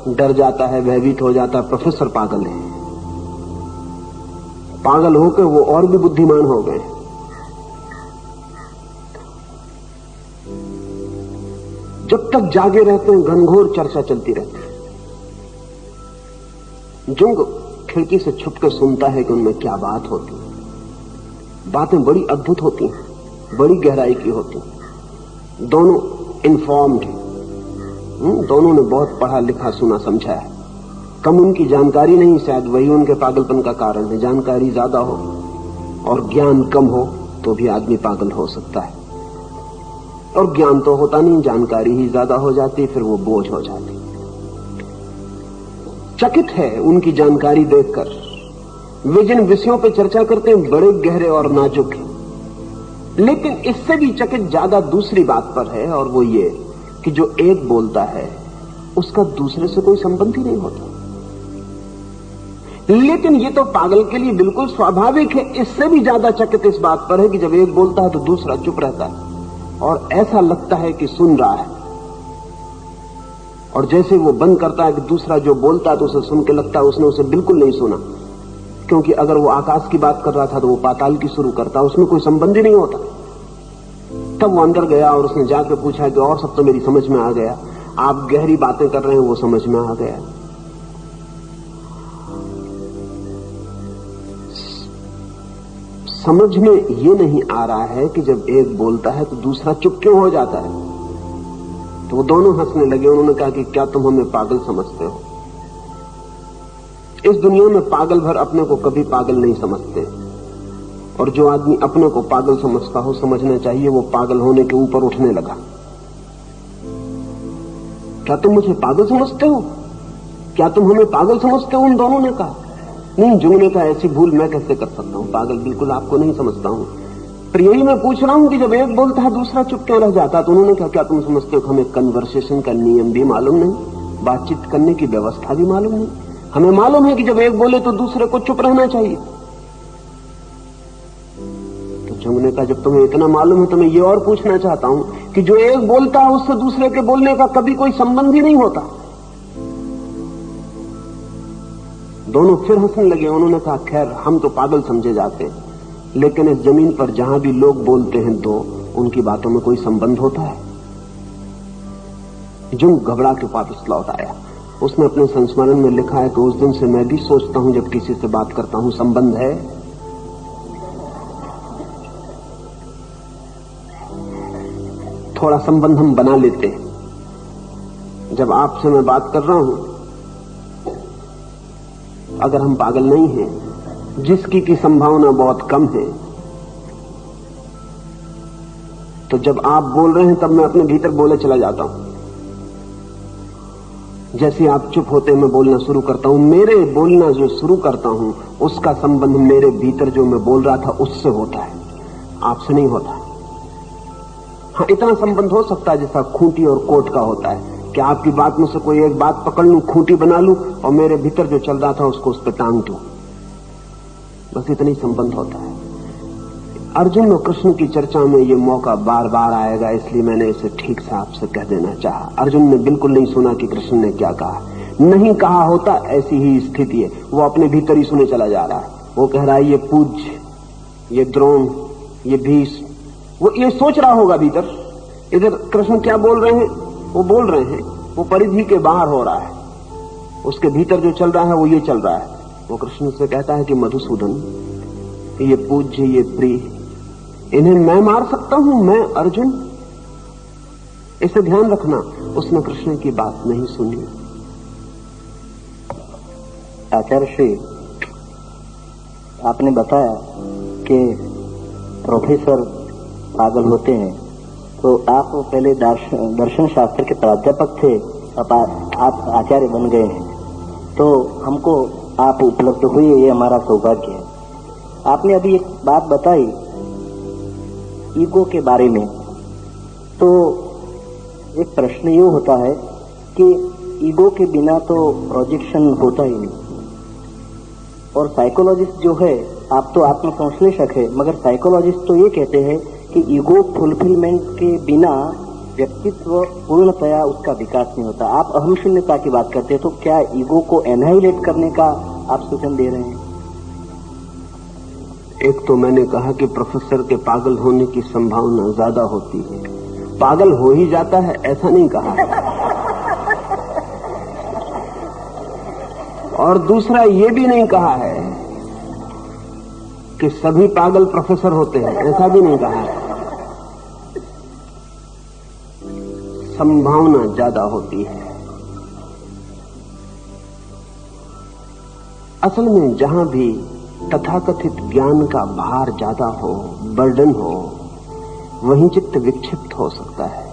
डर जाता है, भयभीत हो जाता है, प्रोफेसर पागल है। पागल होकर वो और भी बुद्धिमान हो गए। जब तक जागे रहते हैं घनघोर चर्चा चलती रहती है। जुंग खिड़की से छुपकर सुनता है कि उनमें क्या बात होती है। बातें बड़ी अद्भुत होती हैं, बड़ी गहराई की होती हैं। दोनों इन्फॉर्म्ड हैं, दोनों ने बहुत पढ़ा लिखा सुना समझा है। कम उनकी जानकारी नहीं, शायद वही उनके पागलपन का कारण है। जानकारी ज्यादा हो और ज्ञान कम हो तो भी आदमी पागल हो सकता है। और ज्ञान तो होता नहीं, जानकारी ही ज्यादा हो जाती, फिर वो बोझ हो जाती। चकित है उनकी जानकारी देखकर, वे जिन विषयों पर चर्चा करते हैं बड़े गहरे और नाजुक हैं, लेकिन इससे भी चकित ज्यादा दूसरी बात पर है, और वो ये कि जो एक बोलता है उसका दूसरे से कोई संबंध ही नहीं होता। लेकिन ये तो पागल के लिए बिल्कुल स्वाभाविक है। इससे भी ज्यादा चकित इस बात पर है कि जब एक बोलता है तो दूसरा चुप रहता है और ऐसा लगता है कि सुन रहा है, और जैसे वो बंद करता है कि दूसरा जो बोलता है तो उसे सुन के लगता है उसने उसे बिल्कुल नहीं सुना, क्योंकि अगर वो आकाश की बात कर रहा था तो वो पाताल की शुरू करता, उसमें कोई संबंध ही नहीं होता। तब वो अंदर गया और उसने जाकर पूछा कि और सब तो मेरी समझ में आ गया, आप गहरी बातें कर रहे हैं वो समझ में आ गया। समझ में ये नहीं आ रहा है कि जब एक बोलता है तो दूसरा चुप क्यों हो जाता है। तो वो दोनों हंसने लगे। उन्होंने कहा कि क्या तुम हमें पागल समझते हो? इस दुनिया में पागल भर अपने को कभी पागल नहीं समझते, और जो आदमी अपने को पागल समझता हो समझना चाहिए वो पागल होने के ऊपर उठने लगा। क्या तुम मुझे पागल समझते हो? क्या तुम हमें पागल समझते हो? उन दोनों ने कहा। नहीं, जुगने का ऐसी भूल मैं कैसे कर सकता हूं, पागल बिल्कुल आपको नहीं समझता हूं। पर यही मैं पूछ रहा हूं कि जब एक बोलता है दूसरा चुप क्यों रह जाता? तो उन्होंने कहा क्या तुम समझते हो कि हमें कन्वर्सेशन का नियम भी मालूम नहीं, बातचीत करने की व्यवस्था भी मालूम नहीं? हमें मालूम है कि जब एक बोले तो दूसरे को चुप रहना चाहिए। तो जुगने का जब तुम्हें इतना मालूम है तो मैं ये और पूछना चाहता हूं कि जो एक बोलता है उससे दूसरे के बोलने का कभी कोई संबंध ही नहीं होता। दोनों फिर हंसने लगे। उन्होंने कहा खैर हम तो पागल समझे जाते हैं, लेकिन इस जमीन पर जहां भी लोग बोलते हैं तो उनकी बातों में कोई संबंध होता है। जो घबरा के वापस लौट आया, उसने अपने संस्मरण में लिखा है कि उस दिन से मैं भी सोचता हूं जब किसी से बात करता हूं संबंध है। थोड़ा संबंध हम बना लेते हैं। जब आपसे मैं बात कर रहा हूं, अगर हम पागल नहीं हैं, जिसकी की संभावना बहुत कम है, तो जब आप बोल रहे हैं तब मैं अपने भीतर बोले चला जाता हूं। जैसे आप चुप होते मैं बोलना शुरू करता हूं। मेरे बोलना जो शुरू करता हूं उसका संबंध मेरे भीतर जो मैं बोल रहा था उससे होता है, आपसे नहीं होता। हाँ, इतना संबंध हो सकता है जैसा खूंटी और कोट का होता है कि आपकी बात में से कोई एक बात पकड़ लूं, खूंटी बना लूं और मेरे भीतर जो चल रहा था उसको उस पर टांग दूं, बस इतना ही संबंध होता है। अर्जुन और कृष्ण की चर्चा में ये मौका बार बार आएगा, इसलिए मैंने इसे ठीक से आपसे कह देना चाहा। अर्जुन ने बिल्कुल नहीं सुना कि कृष्ण ने क्या कहा, नहीं कहा होता ऐसी ही स्थिति है। वो अपने भीतर ही सुने चला जा रहा है। वो कह रहा है ये पूज्य, ये द्रोण, ये भीष्म, वो ये सोच रहा होगा भीतर। इधर कृष्ण क्या बोल रहे हैं, वो बोल रहे हैं, वो परिधि के बाहर हो रहा है। उसके भीतर जो चल रहा है वो ये चल रहा है। वो कृष्ण से कहता है कि मधुसूदन, ये पूज्य, ये प्रिय, इन्हें मैं मार सकता हूं, मैं अर्जुन? इसे ध्यान रखना। उसने कृष्ण की बात नहीं सुनी। आचार्य श्री, आपने बताया कि प्रोफेसर पागल होते हैं, तो आप पहले दर्शन शास्त्र के प्राध्यापक थे, अब आप आचार्य बन गए हैं, तो हमको आप उपलब्ध हुए, ये हमारा सौभाग्य है। आपने अभी एक बात बताई ईगो के बारे में, तो एक प्रश्न ये होता है कि ईगो के बिना तो प्रोजेक्शन होता ही नहीं। और साइकोलॉजिस्ट जो है, आप तो आत्मसंश्लेषक है, मगर साइकोलॉजिस्ट तो ये कहते हैं कि ईगो फुलफिलमेंट के बिना व्यक्तित्व पूर्णतया उसका विकास नहीं होता। आप अहम शून्यता की बात करते हैं, तो क्या ईगो को एनहाइलेट करने का आप सूचन दे रहे हैं? एक तो मैंने कहा कि प्रोफेसर के पागल होने की संभावना ज्यादा होती है, पागल हो ही जाता है ऐसा नहीं कहा। और दूसरा ये भी नहीं कहा है कि सभी पागल प्रोफेसर होते हैं, ऐसा भी नहीं कहा है। संभावना ज्यादा होती है। असल में जहां भी तथाकथित ज्ञान का भार ज्यादा हो, बर्डन हो, वहीं चित्त विक्षिप्त हो सकता है।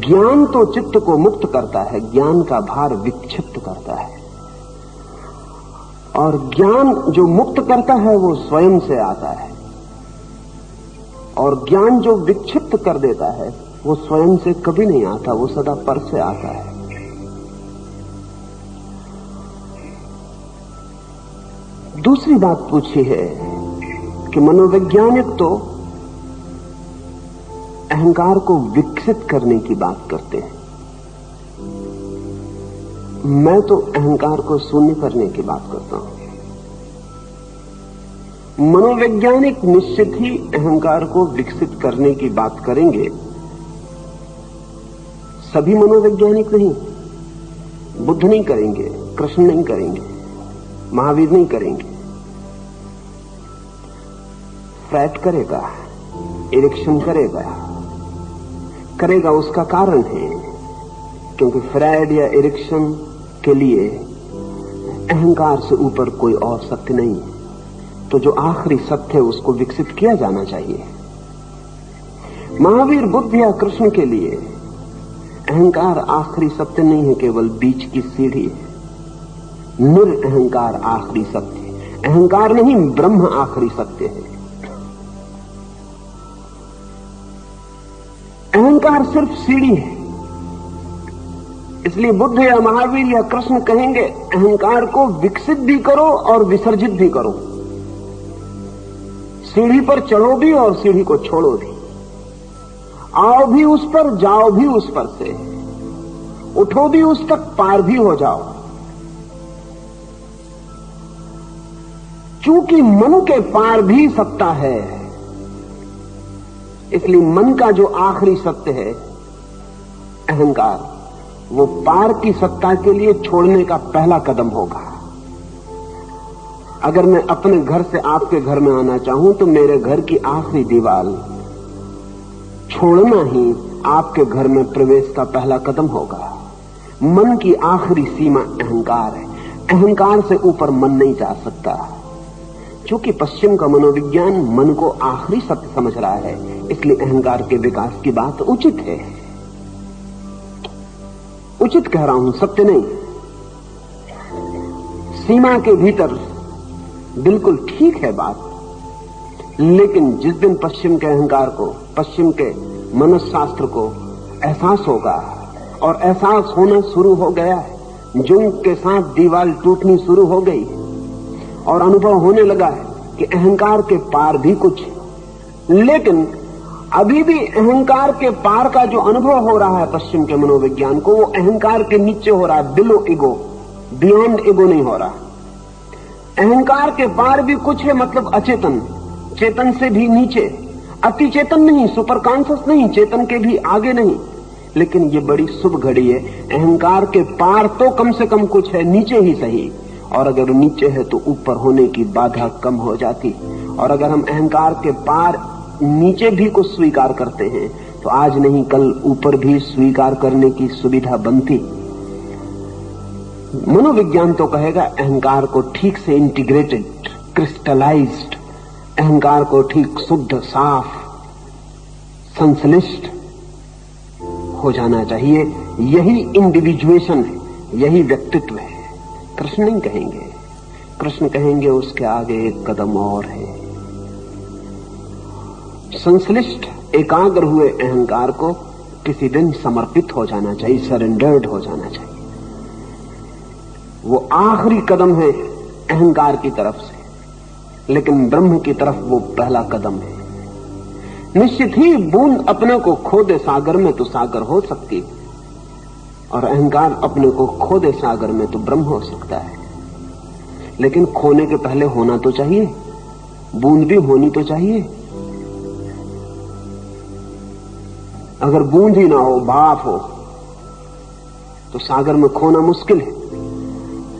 ज्ञान तो चित्त को मुक्त करता है, ज्ञान का भार विक्षिप्त करता है। और ज्ञान जो मुक्त करता है वो स्वयं से आता है, और ज्ञान जो विक्षिप्त कर देता है वो स्वयं से कभी नहीं आता, वो सदा पर से आता है। दूसरी बात पूछी है कि मनोवैज्ञानिक तो अहंकार को विकसित करने की बात करते हैं, मैं तो अहंकार को शून्य करने की बात करता हूं। मनोवैज्ञानिक निश्चित ही अहंकार को विकसित करने की बात करेंगे, सभी मनोवैज्ञानिक नहीं। बुद्ध नहीं करेंगे, कृष्ण नहीं करेंगे, महावीर नहीं करेंगे। फ्रायड करेगा, एरिक्सन करेगा, उसका कारण है क्योंकि फ्रायड या एरिक्सन के लिए अहंकार से ऊपर कोई और सत्य नहीं है, तो जो आखिरी सत्य है उसको विकसित किया जाना चाहिए। महावीर, बुद्ध या कृष्ण के लिए अहंकार आखिरी सत्य नहीं है, केवल बीच की सीढ़ी है। निरअहंकार आखिरी सत्य है, अहंकार नहीं, ब्रह्म आखिरी सत्य है। अहंकार सिर्फ सीढ़ी है, इसलिए बुद्ध या महावीर या कृष्ण कहेंगे अहंकार को विकसित भी करो और विसर्जित भी करो। सीढ़ी पर चढ़ो भी और सीढ़ी को छोड़ो भी, आओ भी उस पर, जाओ भी उस पर से, उठो भी उस तक, पार भी हो जाओ। चूंकि मन के पार भी सत्ता है, इसलिए मन का जो आखिरी सत्य है अहंकार, वो पार की सत्ता के लिए छोड़ने का पहला कदम होगा। अगर मैं अपने घर से आपके घर में आना चाहूं तो मेरे घर की आखिरी दीवार छोड़ना ही आपके घर में प्रवेश का पहला कदम होगा। मन की आखिरी सीमा अहंकार है, अहंकार से ऊपर मन नहीं जा सकता। क्योंकि पश्चिम का मनोविज्ञान मन को आखिरी सत्य समझ रहा है, इसलिए अहंकार के विकास की बात उचित है। उचित कह रहा हूं, सत्य नहीं। सीमा के भीतर बिल्कुल ठीक है बात, लेकिन जिस दिन पश्चिम के अहंकार को, पश्चिम के मनोशास्त्र को एहसास होगा, और एहसास होना शुरू हो गया है, जुंग के साथ दीवार टूटनी शुरू हो गई और अनुभव होने लगा है कि अहंकार के पार भी कुछ है। लेकिन अभी भी अहंकार के पार का जो अनुभव हो रहा है पश्चिम के मनोविज्ञान को, वो अहंकार के नीचे हो रहा है, बिलो ईगो, बियॉन्ड ईगो नहीं हो रहा। अहंकार के पार भी कुछ है, मतलब अचेतन, चेतन से भी नीचे, अति चेतन नहीं, सुपर कॉन्शियस नहीं, चेतन के भी आगे नहीं। लेकिन ये बड़ी शुभ घड़ी है, अहंकार के पार तो कम से कम कुछ है, नीचे ही सही। और अगर नीचे है तो ऊपर होने की बाधा कम हो जाती। और अगर हम अहंकार के पार नीचे भी कुछ स्वीकार करते हैं तो आज नहीं कल ऊपर भी स्वीकार करने की सुविधा बनती। मनोविज्ञान तो कहेगा अहंकार को ठीक से इंटीग्रेटेड, क्रिस्टलाइज्ड, अहंकार को ठीक शुद्ध, साफ, संश्लिष्ट हो जाना चाहिए। यही इंडिविजुएशन है, यही व्यक्तित्व है। कृष्ण नहीं कहेंगे, कृष्ण कहेंगे उसके आगे एक कदम और है। संश्लिष्ट, एकाग्र हुए अहंकार को किसी दिन समर्पित हो जाना चाहिए, सरेंडर्ड हो जाना चाहिए। वो आखिरी कदम है अहंकार की तरफ से, लेकिन ब्रह्म की तरफ वो पहला कदम है। निश्चित ही बूंद अपने को खो दे सागर में तो सागर हो सकती है, और अहंकार अपने को खो दे सागर में तो ब्रह्म हो सकता है। लेकिन खोने के पहले होना तो चाहिए, बूंद भी होनी तो चाहिए। अगर बूंद ही ना हो, भाप हो, तो सागर में खोना मुश्किल है।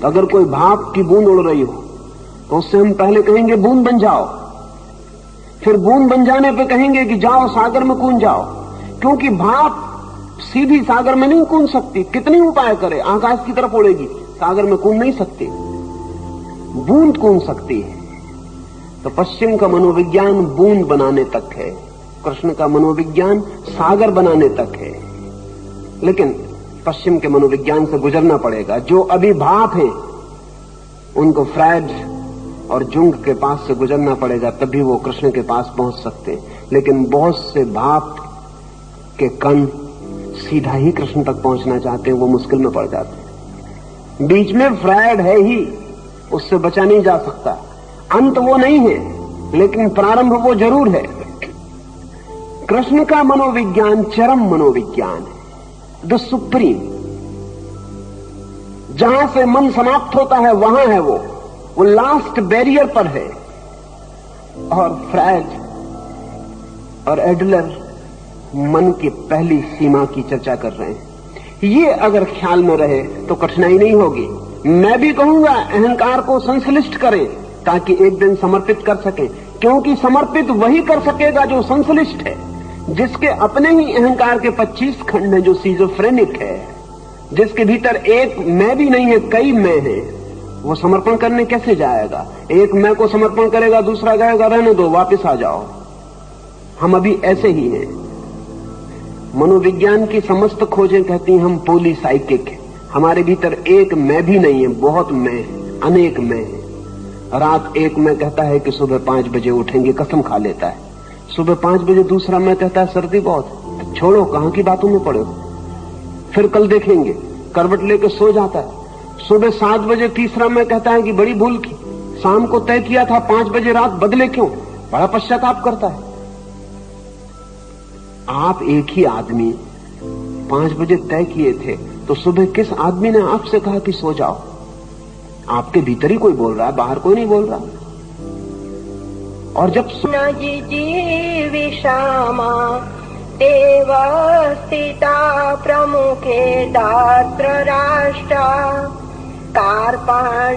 तो अगर कोई भाप की बूंद उड़ रही हो तो उससे हम पहले कहेंगे बूंद बन जाओ, फिर बूंद बन जाने पे कहेंगे कि जाओ सागर में कूद जाओ। क्योंकि भाप सीधी सागर में नहीं कूद सकती, कितने उपाय करे, आकाश की तरफ उड़ेगी, सागर में कूद नहीं सकती, बूंद कूद सकती है। तो पश्चिम का मनोविज्ञान बूंद बनाने तक है, कृष्ण का मनोविज्ञान सागर बनाने तक है। लेकिन पश्चिम के मनोविज्ञान से गुजरना पड़ेगा। जो अभी भाप है उनको फ्रायड और जुंग के पास से गुजरना पड़ेगा, तभी वो कृष्ण के पास पहुंच सकते हैं। लेकिन बहुत से भाप के कण सीधा ही कृष्ण तक पहुंचना चाहते हैं, वो मुश्किल में पड़ जाते हैं। बीच में फ्रायड है ही, उससे बचा नहीं जा सकता। अंत वो नहीं है, लेकिन प्रारंभ वो जरूर है। कृष्ण का मनोविज्ञान चरम मनोविज्ञान है, द सुप्रीम। जहां से मन समाप्त होता है वहां है वो लास्ट बैरियर पर है। और फ्रायड और एडलर मन की पहली सीमा की चर्चा कर रहे हैं। ये अगर ख्याल में रहे तो कठिनाई नहीं होगी। मैं भी कहूंगा अहंकार को संश्लिष्ट करें ताकि एक दिन समर्पित कर सकें, क्योंकि समर्पित वही कर सकेगा जो संश्लिष्ट है, जिसके अपने ही अहंकार के 25 खंड हैं, जो सीजोफ्रेनिक है, जिसके भीतर एक मैं भी नहीं है, कई मैं है। वो समर्पण करने कैसे जाएगा? एक मैं को समर्पण करेगा, दूसरा कहेगा रहने दो, वापस आ जाओ। हम अभी ऐसे ही हैं। मनोविज्ञान की समस्त खोजें कहती हैं हम पॉलीसाइकिक हैं। हमारे भीतर एक मैं भी नहीं है, बहुत मैं है, अनेक मैं है। रात एक मैं कहता है कि सुबह 5 बजे उठेंगे, कसम खा लेता है। सुबह 5 बजे दूसरा मैं कहता है सर्दी बहुत, छोड़ो कहां की बातों में पड़े हो, फिर कल देखेंगे, करवट लेकर सो जाता है। सुबह 7 बजे तीसरा मैं कहता है कि बड़ी भूल की, शाम को तय किया था 5 बजे रात बदले क्यों, बड़ा पश्चाताप करता है। आप एक ही आदमी 5 बजे तय किए थे, तो सुबह किस आदमी ने आपसे कहा कि सो जाओ? आपके भीतर ही कोई बोल रहा है, बाहर कोई नहीं बोल रहा। और जब जीविषामा देव स्थिता प्रमुखे दात्र राष्ट्रा कार्पाण।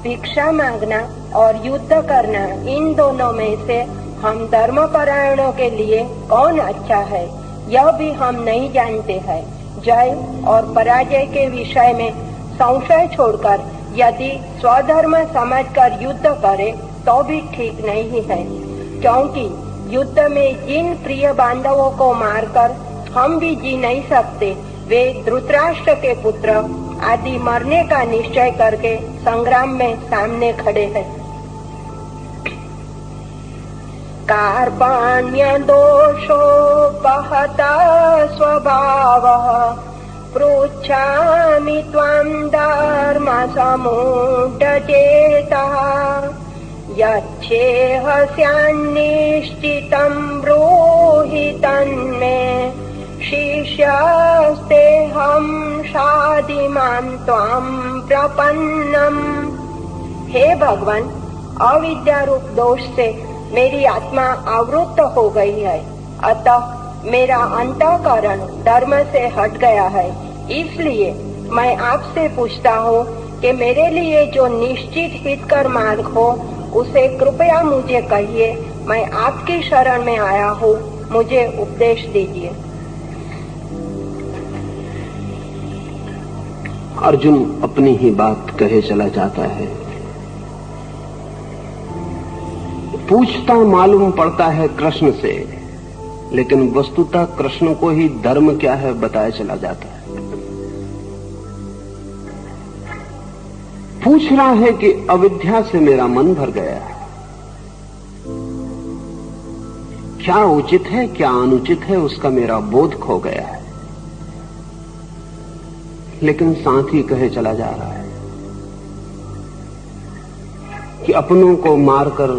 भिक्षा मांगना और युद्ध करना, इन दोनों में से हम धर्मपरायणों के लिए कौन अच्छा है, यह भी हम नहीं जानते हैं। जय और पराजय के विषय में संशय छोड़कर यदि स्वधर्म समझकर युद्ध करे तो भी ठीक नहीं है, क्योंकि युद्ध में जिन प्रिय बांधवों को मारकर हम भी जी नहीं सकते, वे धृतराष्ट्र के पुत्र आदि मरने का निश्चय करके संग्राम में सामने खड़े हैं। कार्पाण्य दोषो बहता स्वभावः पृच्छामि त्वां धर्म समुड्डचेतः यच्छेहस्यान्निश्चितं ब्रूहि तन्मे शिष्यस्तेऽहं शाधिमां त्वां प्रपन्नम्। हे भगवान, अविद्या रूप दोष से मेरी आत्मा आवृत्त हो गई है, अतः मेरा अंतःकरण धर्म से हट गया है। इसलिए मैं आपसे पूछता हूँ कि मेरे लिए जो निश्चित हितकर मार्ग हो उसे कृपया मुझे कहिए। मैं आपकी शरण में आया हूँ, मुझे उपदेश दीजिए। अर्जुन अपनी ही बात कहे चला जाता है। पूछता मालूम पड़ता है कृष्ण से, लेकिन वस्तुतः कृष्ण को ही धर्म क्या है बताया चला जाता है। पूछ रहा है कि अविद्या से मेरा मन भर गया है, क्या उचित है क्या अनुचित है उसका मेरा बोध खो गया है। लेकिन साथ ही कहे चला जा रहा है कि अपनों को मारकर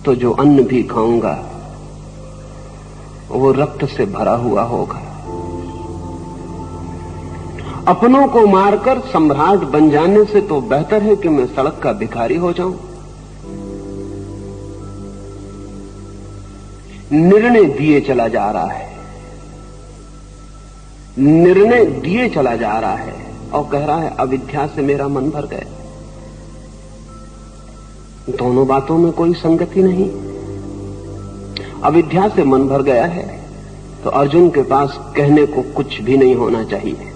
तो जो अन्न भी खाऊंगा वो रक्त से भरा हुआ होगा। अपनों को मारकर सम्राट बन जाने से तो बेहतर है कि मैं सड़क का भिखारी हो जाऊं। निर्णय दिए चला जा रहा है, निर्णय दिए चला जा रहा है और कह रहा है अविद्या से मेरा मन भर गया। दोनों बातों में कोई संगति नहीं। अविद्या से मन भर गया है तो अर्जुन के पास कहने को कुछ भी नहीं होना चाहिए।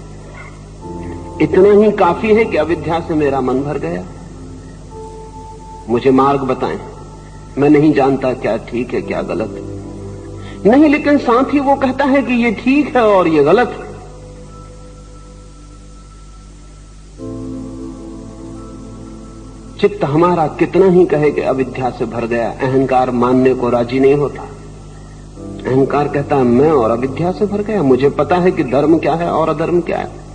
इतना ही काफी है कि अविद्या से मेरा मन भर गया, मुझे मार्ग बताएं। मैं नहीं जानता क्या ठीक है क्या गलत है। नहीं, लेकिन साथ ही वो कहता है कि ये ठीक है और ये गलत है। चित्त हमारा कितना ही कहे कि अविद्या से भर गया, अहंकार मानने को राजी नहीं होता। अहंकार कहता है मैं और अविद्या से भर गया, मुझे पता है कि धर्म क्या है और अधर्म क्या है।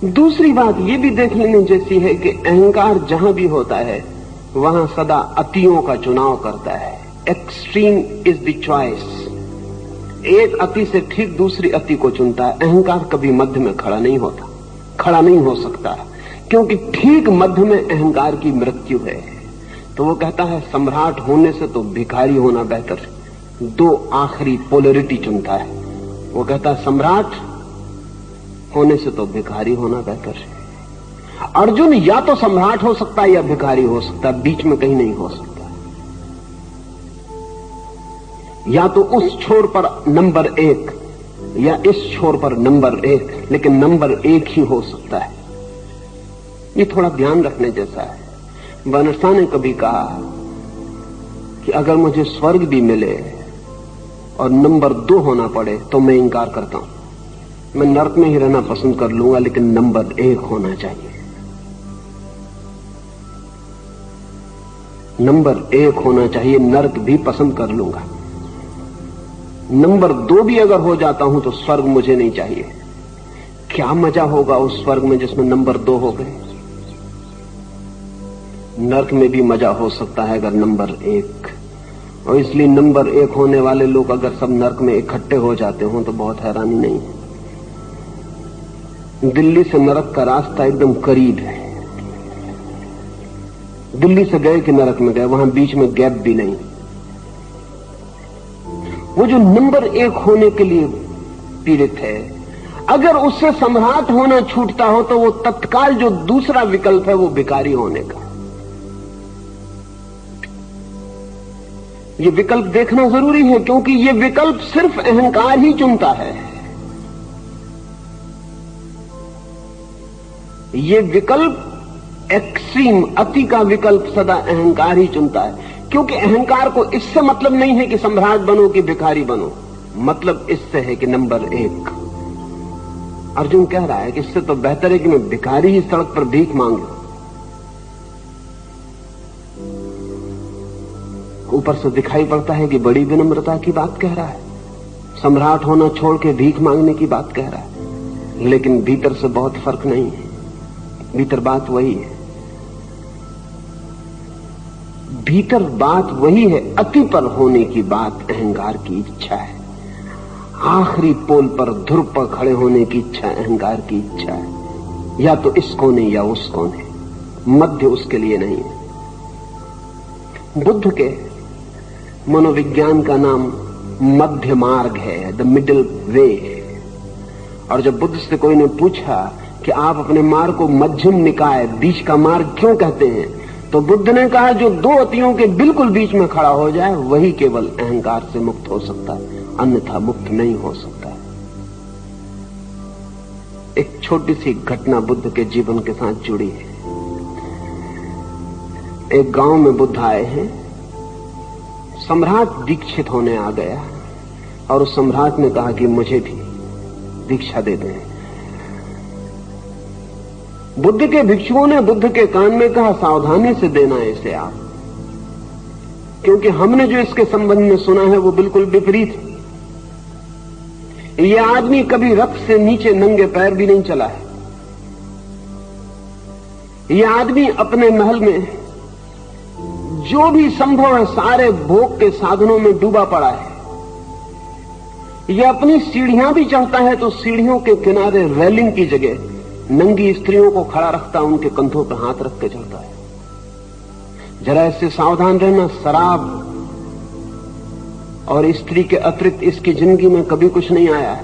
दूसरी बात यह भी देख लेने जैसी है कि अहंकार जहां भी होता है वहां सदा अतियों का चुनाव करता है। Extreme is the choice. एक अति से ठीक दूसरी अति को चुनता है। अहंकार कभी मध्य में खड़ा नहीं होता, खड़ा नहीं हो सकता, क्योंकि ठीक मध्य में अहंकार की मृत्यु है। तो वो कहता है सम्राट होने से तो भिखारी होना बेहतर है। दो आखिरी पोलरिटी चुनता है। वो कहता है सम्राट होने से तो भिखारी होना बेहतर है। अर्जुन या तो सम्राट हो सकता है या भिखारी हो सकता है, बीच में कहीं नहीं हो सकता। या तो उस छोर पर नंबर 1 या इस छोर पर नंबर 1, लेकिन नंबर 1 ही हो सकता है। ये थोड़ा ध्यान रखने जैसा है। बनरसा ने कभी कहा कि अगर मुझे स्वर्ग भी मिले और नंबर 2 होना पड़े तो मैं इंकार करता हूं। मैं नर्क में ही रहना पसंद कर लूंगा, लेकिन नंबर 1 होना चाहिए। नंबर 1 होना चाहिए, नर्क भी पसंद कर लूंगा। नंबर 2 भी अगर हो जाता हूं तो स्वर्ग मुझे नहीं चाहिए। क्या मजा होगा उस स्वर्ग में जिसमें नंबर 2 हो गए। नर्क में भी मजा हो सकता है अगर नंबर 1, और इसलिए नंबर 1 होने वाले लोग अगर सब नर्क में इकट्ठे हो जाते हो तो बहुत हैरानी नहीं है। दिल्ली से नरक का रास्ता एकदम करीब है। दिल्ली से गए कि नरक में गए, वहां बीच में गैप भी नहीं। वो जो नंबर 1 होने के लिए पीड़ित है, अगर उससे सम्राट होना छूटता हो तो वो तत्काल जो दूसरा विकल्प है वो भिखारी होने का। ये विकल्प देखना जरूरी है, क्योंकि ये विकल्प सिर्फ अहंकार ही चुनता है। ये विकल्प एक्सट्रीम अति का विकल्प सदा अहंकार ही चुनता है, क्योंकि अहंकार को इससे मतलब नहीं है कि सम्राट बनो कि भिखारी बनो, मतलब इससे है कि नंबर 1। अर्जुन कह रहा है कि इससे तो बेहतर है कि मैं भिखारी ही सड़क पर भीख मांग लूं। ऊपर से दिखाई पड़ता है कि बड़ी विनम्रता की बात कह रहा है, सम्राट होना छोड़ के भीख मांगने की बात कह रहा है, लेकिन भीतर से बहुत फर्क नहीं है। भीतर बात वही है, भीतर बात वही है। अति पर होने की बात अहंकार की इच्छा है, आखिरी पोल पर ध्रुव पर खड़े होने की इच्छा अहंकार की इच्छा है। या तो इस कोने या उस कोने, मध्य उसके लिए नहीं है। बुद्ध के मनोविज्ञान का नाम मध्य मार्ग है, द मिडिल वे। और जब बुद्ध से कोई ने पूछा कि आप अपने मार्ग को मध्यम निकाय, बीच का मार्ग क्यों कहते हैं, तो बुद्ध ने कहा जो 2 अतियों के बिल्कुल बीच में खड़ा हो जाए वही केवल अहंकार से मुक्त हो सकता है, अन्यथा मुक्त नहीं हो सकता है। एक छोटी सी घटना बुद्ध के जीवन के साथ जुड़ी है। एक गांव में बुद्ध आए हैं, सम्राट दीक्षित होने आ गया और उस सम्राट ने कहा कि मुझे भी दीक्षा दे दें। बुद्ध के भिक्षुओं ने बुद्ध के कान में कहा सावधानी से देना इसे आप, क्योंकि हमने जो इसके संबंध में सुना है वो बिल्कुल विपरीत है। ये आदमी कभी रथ से नीचे नंगे पैर भी नहीं चला है। ये आदमी अपने महल में जो भी संभव है सारे भोग के साधनों में डूबा पड़ा है। ये अपनी सीढ़ियां भी चढ़ता है तो सीढ़ियों के किनारे रेलिंग की जगह नंगी स्त्रियों को खड़ा रखता, उनके कंधों पर हाथ रख के चलता है। जरा इससे सावधान रहना, शराब और स्त्री के अतिरिक्त इसकी जिंदगी में कभी कुछ नहीं आया है,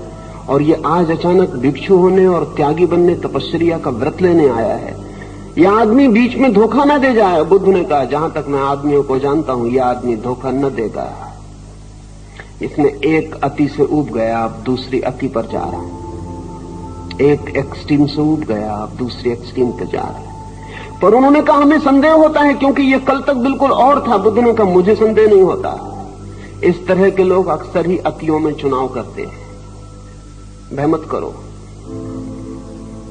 और ये आज अचानक भिक्षु होने और त्यागी बनने, तपस्या का व्रत लेने आया है। यह आदमी बीच में धोखा न दे जाए। बुद्ध ने कहा जहां तक मैं आदमियों को जानता हूं यह आदमी धोखा न देगा। इसने एक अति से ऊब गया, अब दूसरी अति पर जा रहा है। एक एक्सट्रीम से ऊब गया, अब दूसरी एक्सट्रीम पर जा रहा है। पर उन्होंने कहा हमें संदेह होता है, क्योंकि ये कल तक बिल्कुल और था। बुद्ध ने कहा मुझे संदेह नहीं होता। इस तरह के लोग अक्सर ही अतियों में चुनाव करते हैं। भय मत करो,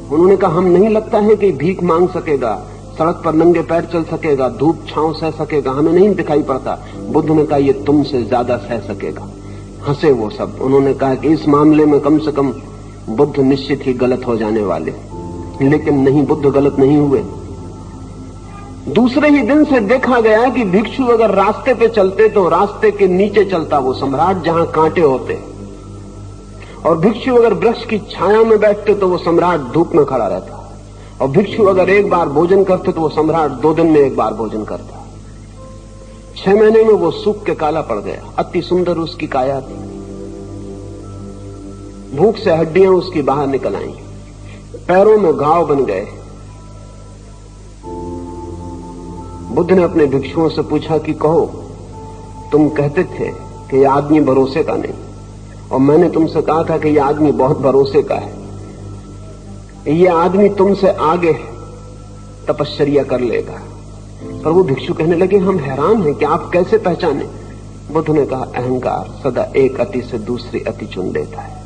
उन्होंने कहा, हम नहीं लगता है कि भीख मांग सकेगा, सड़क पर नंगे पैर चल सकेगा, धूप छांव सह सकेगा, हमें नहीं दिखाई पड़ता। बुद्ध ने कहा, ये तुमसे ज्यादा सह सकेगा। हंसे वो सब। उन्होंने कहा कि इस मामले में कम से कम बुद्ध निश्चित ही गलत हो जाने वाले। लेकिन नहीं, बुद्ध गलत नहीं हुए। दूसरे ही दिन से देखा गया कि भिक्षु अगर रास्ते पे चलते तो रास्ते के नीचे चलता वो सम्राट जहां कांटे होते, और भिक्षु अगर वृक्ष की छाया में बैठते तो वो सम्राट धूप में खड़ा रहता, और भिक्षु अगर एक बार भोजन करते तो वो सम्राट 2 दिन में एक बार भोजन करता। 6 महीने में वो सूख के काला पड़ गया। अति सुंदर उसकी काया थी, भूख से हड्डियां उसकी बाहर निकल आई, पैरों में घाव बन गए। बुद्ध ने अपने भिक्षुओं से पूछा कि कहो, तुम कहते थे कि यह आदमी भरोसे का नहीं, और मैंने तुमसे कहा था कि यह आदमी बहुत भरोसे का है, यह आदमी तुमसे आगे तपश्चर्या कर लेगा। पर वो भिक्षु कहने लगे, हम हैरान हैं कि आप कैसे पहचाने। बुद्ध ने कहा, अहंकार सदा एक अति से दूसरी अति चुन लेता है,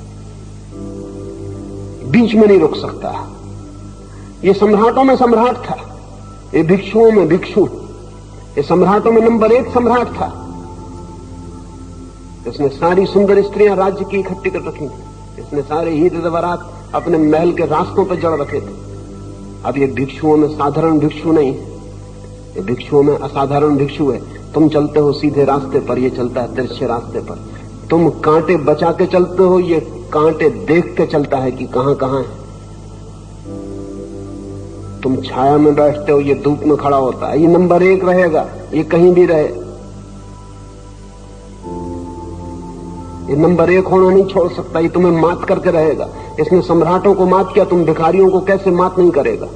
बीच में नहीं रुक सकता। ये सम्राटों में सम्राट था, ये भिक्षुओं में भिक्षु, ये सम्राटों में नंबर 1 सम्राट था। इसने सारी सुंदर स्त्रियां राज्य की इकट्ठी कर रखी थी, इसने सारे हीरे जवाहरात अपने महल के रास्तों पर जड़ रखे थे। अब ये भिक्षुओं में साधारण भिक्षु नहीं, ये भिक्षुओं में असाधारण भिक्षु है। तुम चलते हो सीधे रास्ते पर, ये चलता है तिरछे रास्ते पर। तुम कांटे बचा के चलते हो, ये कांटे देख के चलता है कि कहां कहां है। तुम छाया में बैठते हो, ये धूप में खड़ा होता है। ये नंबर 1 रहेगा, ये कहीं भी रहे, ये नंबर 1 होना नहीं छोड़ सकता, ये तुम्हें मात करके रहेगा। इसने सम्राटों को मात किया, तुम भिखारियों को कैसे मात नहीं करेगा।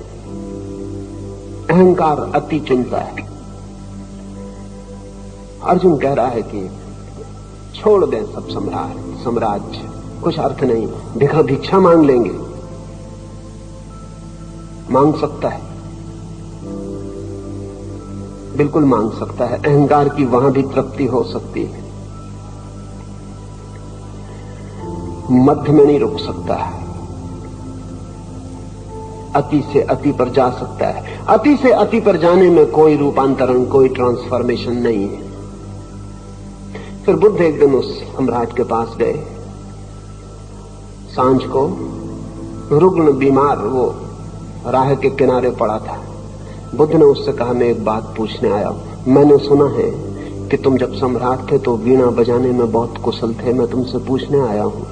अहंकार अति चुनता है। अर्जुन कह रहा है कि छोड़ दें सब साम्राज्य, कुछ अर्थ नहीं, भिक्षा मांग लेंगे। मांग सकता है, बिल्कुल मांग सकता है। अहंकार की वहां भी तृप्ति हो सकती है, मध्य में नहीं रुक सकता है, अति से अति पर जा सकता है। अति से अति पर जाने में कोई रूपांतरण, कोई ट्रांसफॉर्मेशन नहीं है। फिर बुद्ध एक दिन उस सम्राट के पास गए, सांझ को। रुग्ण बीमार वो राह के किनारे पड़ा था। बुद्ध ने उससे कहा, मैं एक बात पूछने आया हूं। मैंने सुना है कि तुम जब सम्राट थे तो वीणा बजाने में बहुत कुशल थे। मैं तुमसे पूछने आया हूं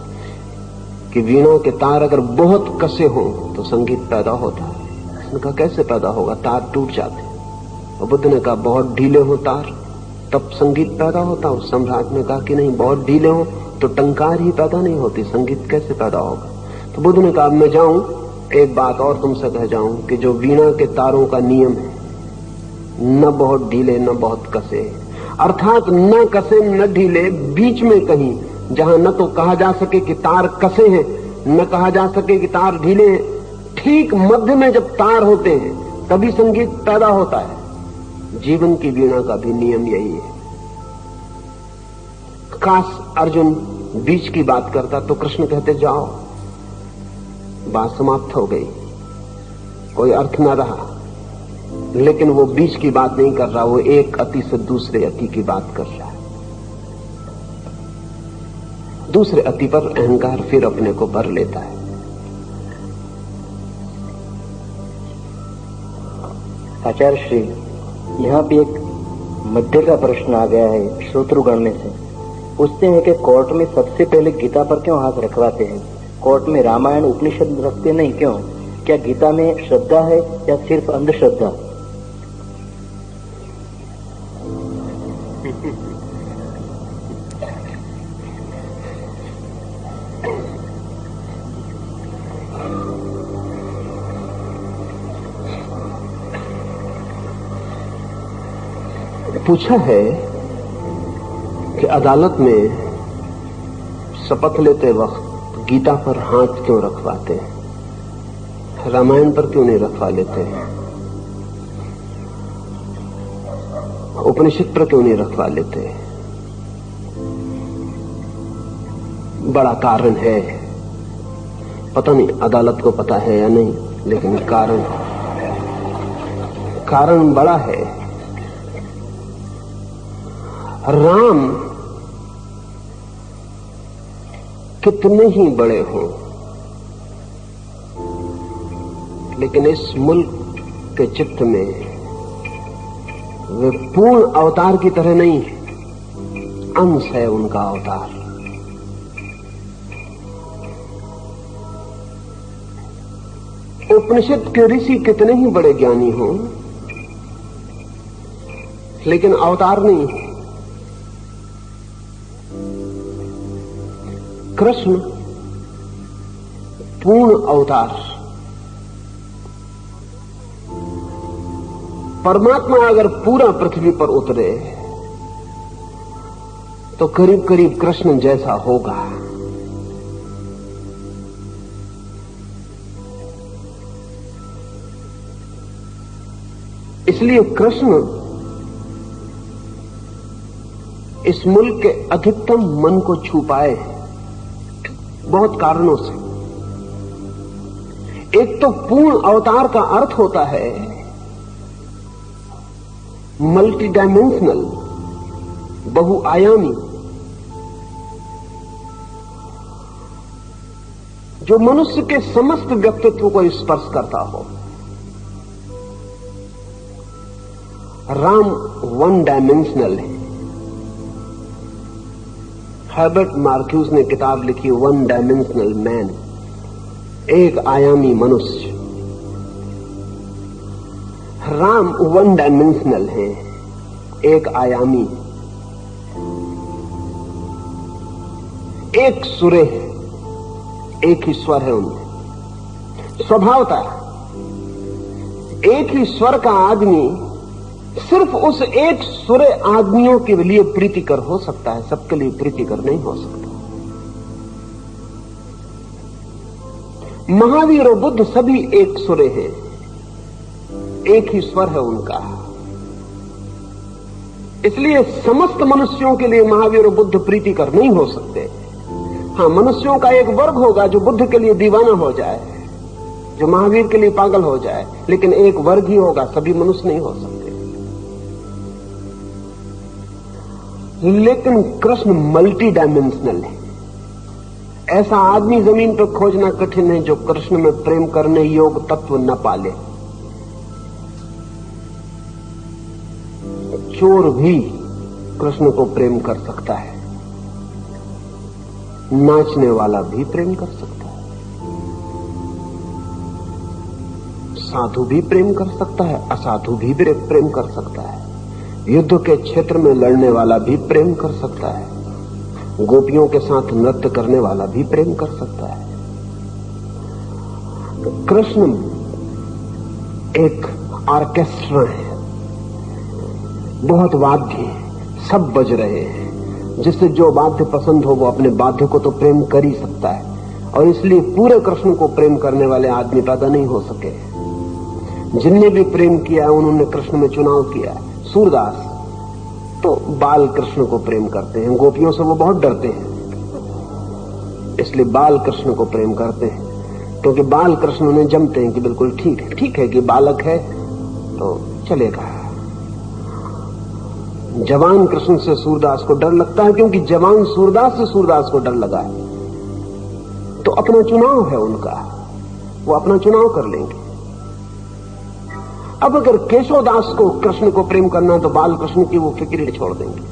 कि वीणा के तार अगर बहुत कसे हों तो संगीत पैदा होता है। उसने कहा, कैसे पैदा होगा, तार टूट जाते। और बुद्ध ने कहा, बहुत ढीले हो तार तब संगीत पैदा होता। उस सम्राट ने कहा कि नहीं, बहुत ढीले हो तो टंकार ही पैदा नहीं होती, संगीत कैसे पैदा होगा। तो बुद्ध ने कहा, मैं जाऊं, एक बात और तुमसे कह जाऊं कि जो वीणा के तारों का नियम है, न बहुत ढीले न बहुत कसे, अर्थात न कसे न ढीले, बीच में कहीं, जहां न तो कहा जा सके कि तार कसे हैं, न कहा जा सके कि तार ढीले हैं, ठीक मध्य में जब तार होते हैं तभी संगीत पैदा होता है। जीवन की वीणा का भी नियम यही है। काश अर्जुन बीच की बात करता तो कृष्ण कहते, जाओ, बात समाप्त हो गई, कोई अर्थ न रहा। लेकिन वो बीच की बात नहीं कर रहा, वो एक अति से दूसरे अति की बात कर रहा है। दूसरे अति पर अहंकार फिर अपने को भर लेता है। आचार्य श्री, यहाँ पे एक मध्य का प्रश्न आ गया है श्रोतृगण में से। पूछते हैं कि कोर्ट में सबसे पहले गीता पर क्यों हाथ रखवाते हैं? कोर्ट में रामायण उपनिषद रखते नहीं क्यों? क्या गीता में श्रद्धा है या सिर्फ अंधश्रद्धा? पूछा है कि अदालत में शपथ लेते वक्त गीता पर हाथ क्यों रखवाते हैं, रामायण पर क्यों नहीं रखवा लेते, उपनिषद पर क्यों नहीं रखवा लेते? बड़ा कारण है। पता नहीं अदालत को पता है या नहीं, लेकिन कारण बड़ा है। राम कितने ही बड़े हों, लेकिन इस मुल्क के चित्त में वे पूर्ण अवतार की तरह नहीं है, अंश है उनका अवतार। उपनिषद के ऋषि कितने ही बड़े ज्ञानी हों, लेकिन अवतार नहीं है। कृष्ण पूर्ण अवतार। परमात्मा अगर पूरा पृथ्वी पर उतरे तो करीब करीब कृष्ण जैसा होगा। इसलिए कृष्ण इस मुल्क के अधिकतम मन को छू पाए बहुत कारणों से। एक तो पूर्ण अवतार का अर्थ होता है मल्टी डायमेंशनल, बहुआयामी, जो मनुष्य के समस्त व्यक्तित्व को स्पर्श करता हो। राम वन डायमेंशनल है। हर्बर्ट मार्क्यूस ने किताब लिखी वन डायमेंशनल मैन, एक आयामी मनुष्य। राम वन डायमेंशनल है, एक आयामी, एक सुरे है, एक ही स्वर है उनमें। स्वभावता एक ही स्वर का आदमी सिर्फ उस एक सुरे आदमियों के लिए प्रीतिकर हो सकता है, सबके लिए प्रीतिकर नहीं हो सकता। महावीर और बुद्ध सभी एक सुरे हैं, एक ही स्वर है उनका। इसलिए समस्त मनुष्यों के लिए महावीर और बुद्ध प्रीतिकर नहीं हो सकते। हाँ, मनुष्यों का एक वर्ग होगा जो बुद्ध के लिए दीवाना हो जाए, जो महावीर के लिए पागल हो जाए, लेकिन एक वर्ग ही होगा, सभी मनुष्य नहीं हो सकते। लेकिन कृष्ण मल्टी डायमेंशनल है। ऐसा आदमी जमीन पर खोजना कठिन है जो कृष्ण में प्रेम करने योग्य तत्व न पाले। चोर भी कृष्ण को प्रेम कर सकता है, नाचने वाला भी प्रेम कर सकता है, साधु भी प्रेम कर सकता है, असाधु भी प्रेम कर सकता है, युद्ध के क्षेत्र में लड़ने वाला भी प्रेम कर सकता है, गोपियों के साथ नृत्य करने वाला भी प्रेम कर सकता है। तो कृष्ण एक ऑर्केस्ट्रा है, बहुत वाद्य सब बज रहे हैं, जिससे जो वाद्य पसंद हो वो अपने वाद्य को तो प्रेम कर ही सकता है। और इसलिए पूरे कृष्ण को प्रेम करने वाले आदमी पैदा नहीं हो सके। जिनने भी प्रेम किया उन्होंने कृष्ण में चुनाव किया। सूरदास तो बाल कृष्ण को प्रेम करते हैं, गोपियों से वो बहुत डरते हैं, इसलिए बाल कृष्ण को प्रेम करते हैं, क्योंकि बाल कृष्ण उन्हें जमते हैं कि बिल्कुल ठीक है कि बालक है तो चलेगा। जवान कृष्ण से सूरदास को डर लगता है, क्योंकि जवान सूरदास से सूरदास को डर लगा है। तो अपना चुनाव है उनका, वो अपना चुनाव कर लेंगे। अब अगर केशवदास को कृष्ण को प्रेम करना तो बाल कृष्ण की वो फिक्र छोड़ देंगे।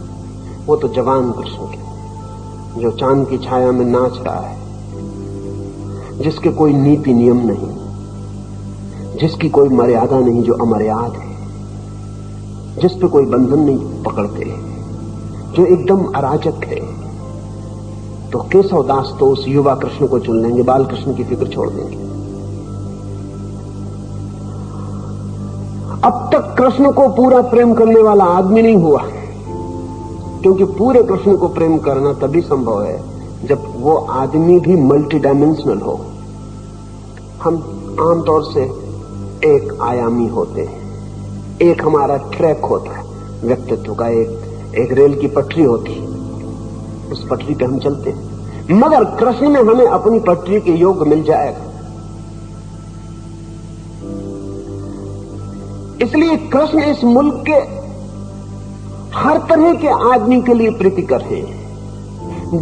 वो तो जवान कृष्ण के जो चांद की छाया में नाच रहा है, जिसके कोई नीति नियम नहीं, जिसकी कोई मर्यादा नहीं, जो अमर्याद है, जिस पे कोई बंधन नहीं पकड़ते, जो एकदम अराजक है। तो केशवदास तो उस युवा कृष्ण को चुन लेंगे, बाल कृष्ण की फिक्र छोड़ देंगे। अब तक कृष्ण को पूरा प्रेम करने वाला आदमी नहीं हुआ, क्योंकि पूरे कृष्ण को प्रेम करना तभी संभव है जब वो आदमी भी मल्टी डायमेंशनल हो। हम आमतौर से एक आयामी होते हैं, एक हमारा ट्रैक होता है व्यक्तित्व का, एक रेल की पटरी होती है, उस पटरी पे हम चलते हैं। मगर कृष्ण में हमें अपनी पटरी के योग मिल जाएगा। इसलिए कृष्ण इस मुल्क के हर तरह के आदमी के लिए प्रीतिकर है।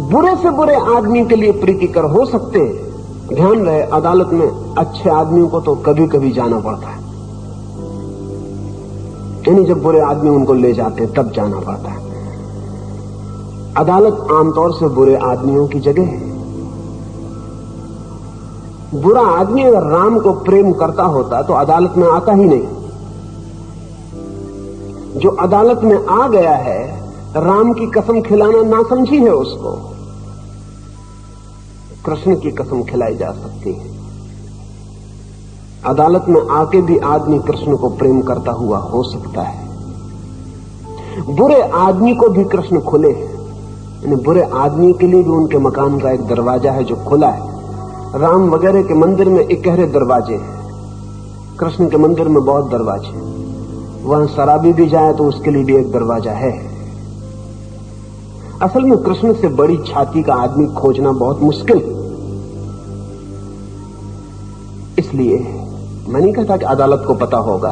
बुरे से बुरे आदमी के लिए प्रीतिकर हो सकते हैं। ध्यान रहे, अदालत में अच्छे आदमियों को तो कभी कभी जाना पड़ता है, यानी जब बुरे आदमी उनको ले जाते हैं तब जाना पड़ता है। अदालत आमतौर से बुरे आदमियों की जगह है। बुरा आदमी अगर राम को प्रेम करता होता तो अदालत में आता ही नहीं। जो अदालत में आ गया है, राम की कसम खिलाना नासमझी है उसको। कृष्ण की कसम खिलाई जा सकती है। अदालत में आके भी आदमी कृष्ण को प्रेम करता हुआ हो सकता है। बुरे आदमी को भी कृष्ण खुले हैं, यानी बुरे आदमी के लिए भी उनके मकान का एक दरवाजा है जो खुला है। राम वगैरह के मंदिर में इकहरे दरवाजे हैं, कृष्ण के मंदिर में बहुत दरवाजे। वहां शराबी भी जाए तो उसके लिए भी एक दरवाजा है। असल में कृष्ण से बड़ी छाती का आदमी खोजना बहुत मुश्किल। इसलिए मैं नहीं कहता कि अदालत को पता होगा,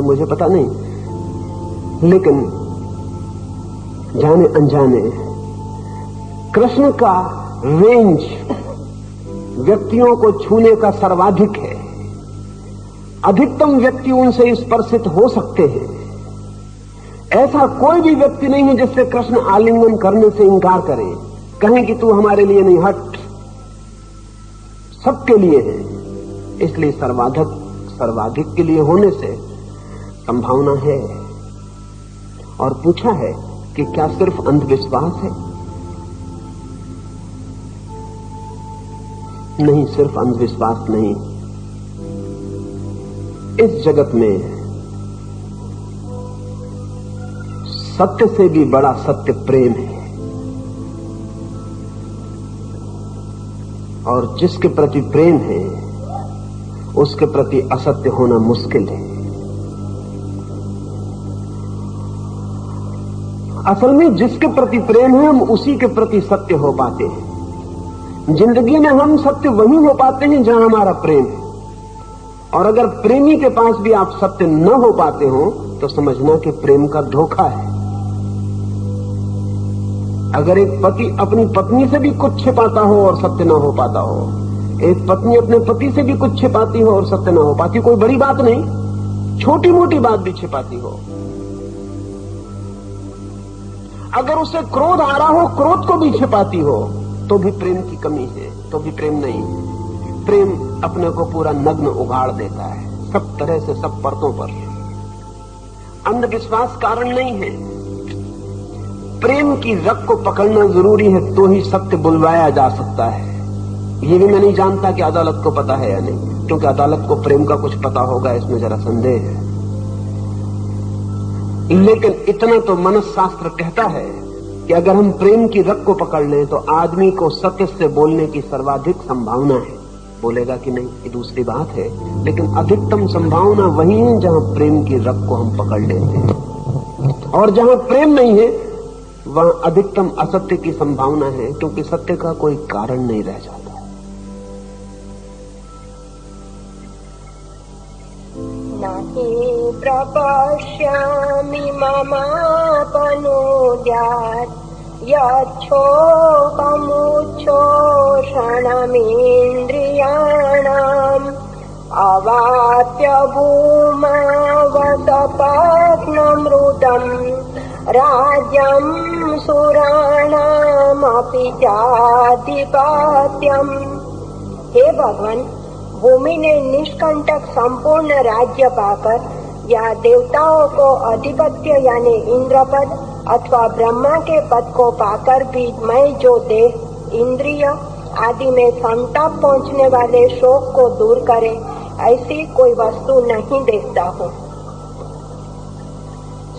मुझे पता नहीं, लेकिन जाने अनजाने कृष्ण का रेंज व्यक्तियों को छूने का सर्वाधिक है। अधिकतम व्यक्ति उनसे स्पर्शित हो सकते हैं। ऐसा कोई भी व्यक्ति नहीं है जिससे कृष्ण आलिंगन करने से इंकार करे, कहें कि तू हमारे लिए नहीं, हट, सबके लिए है। इसलिए सर्वाधिक के लिए होने से संभावना है। और पूछा है कि क्या सिर्फ अंधविश्वास है? नहीं, सिर्फ अंधविश्वास नहीं। इस जगत में सत्य से भी बड़ा सत्य प्रेम है, और जिसके प्रति प्रेम है उसके प्रति असत्य होना मुश्किल है। असल में जिसके प्रति प्रेम है हम उसी के प्रति सत्य हो पाते हैं। जिंदगी में हम सत्य वही हो पाते हैं जहां हमारा प्रेम है। और अगर प्रेमी के पास भी आप सत्य न हो पाते हो तो समझना कि प्रेम का धोखा है। अगर एक पति अपनी पत्नी से भी कुछ छिपाता हो और सत्य न हो पाता हो, एक पत्नी अपने पति से भी कुछ छिपाती हो और सत्य न हो पाती, कोई बड़ी बात नहीं, छोटी मोटी बात भी छिपाती हो, अगर उसे क्रोध आ रहा हो क्रोध को भी छिपाती हो, तो भी प्रेम की कमी है, तो भी प्रेम नहीं। प्रेम अपने को पूरा नग्न उगाड़ देता है, सब तरह से, सब परतों पर। अंधविश्वास कारण नहीं है। प्रेम की रग को पकड़ना जरूरी है तो ही सत्य बुलवाया जा सकता है। ये भी मैं नहीं जानता कि अदालत को पता है या नहीं, क्योंकि अदालत को प्रेम का कुछ पता होगा इसमें जरा संदेह है। लेकिन इतना तो मनस्शास्त्र कहता है कि अगर हम प्रेम की रग को पकड़ लें तो आदमी को सत्य से बोलने की सर्वाधिक संभावना है। बोलेगा कि नहीं, ये दूसरी बात है, लेकिन अधिकतम संभावना वही है जहां प्रेम की रग को हम पकड़ लेते हैं। और जहां प्रेम नहीं है वहां अधिकतम असत्य की संभावना है, क्योंकि सत्य का कोई कारण नहीं रह जाता। नहि प्रपश्यामि ममापनुद्यात् यच्छोकमुच्छोषणमिन्द्रियाणाम् अवाप्य भूमावसपत्नमृतम् राज्यम् सुराणामपि चाधिपत्यम्। हे भगवान, भूमि ने निष्कंटक संपूर्ण राज्य पाकर या देवताओं को अधिपत्य यानी इंद्रपद अथवा ब्रह्मा के पद को पाकर भी मैं जो देह, इंद्रिय आदि में संताप पहुंचने वाले शोक को दूर करे, ऐसी कोई वस्तु नहीं देखता हूँ।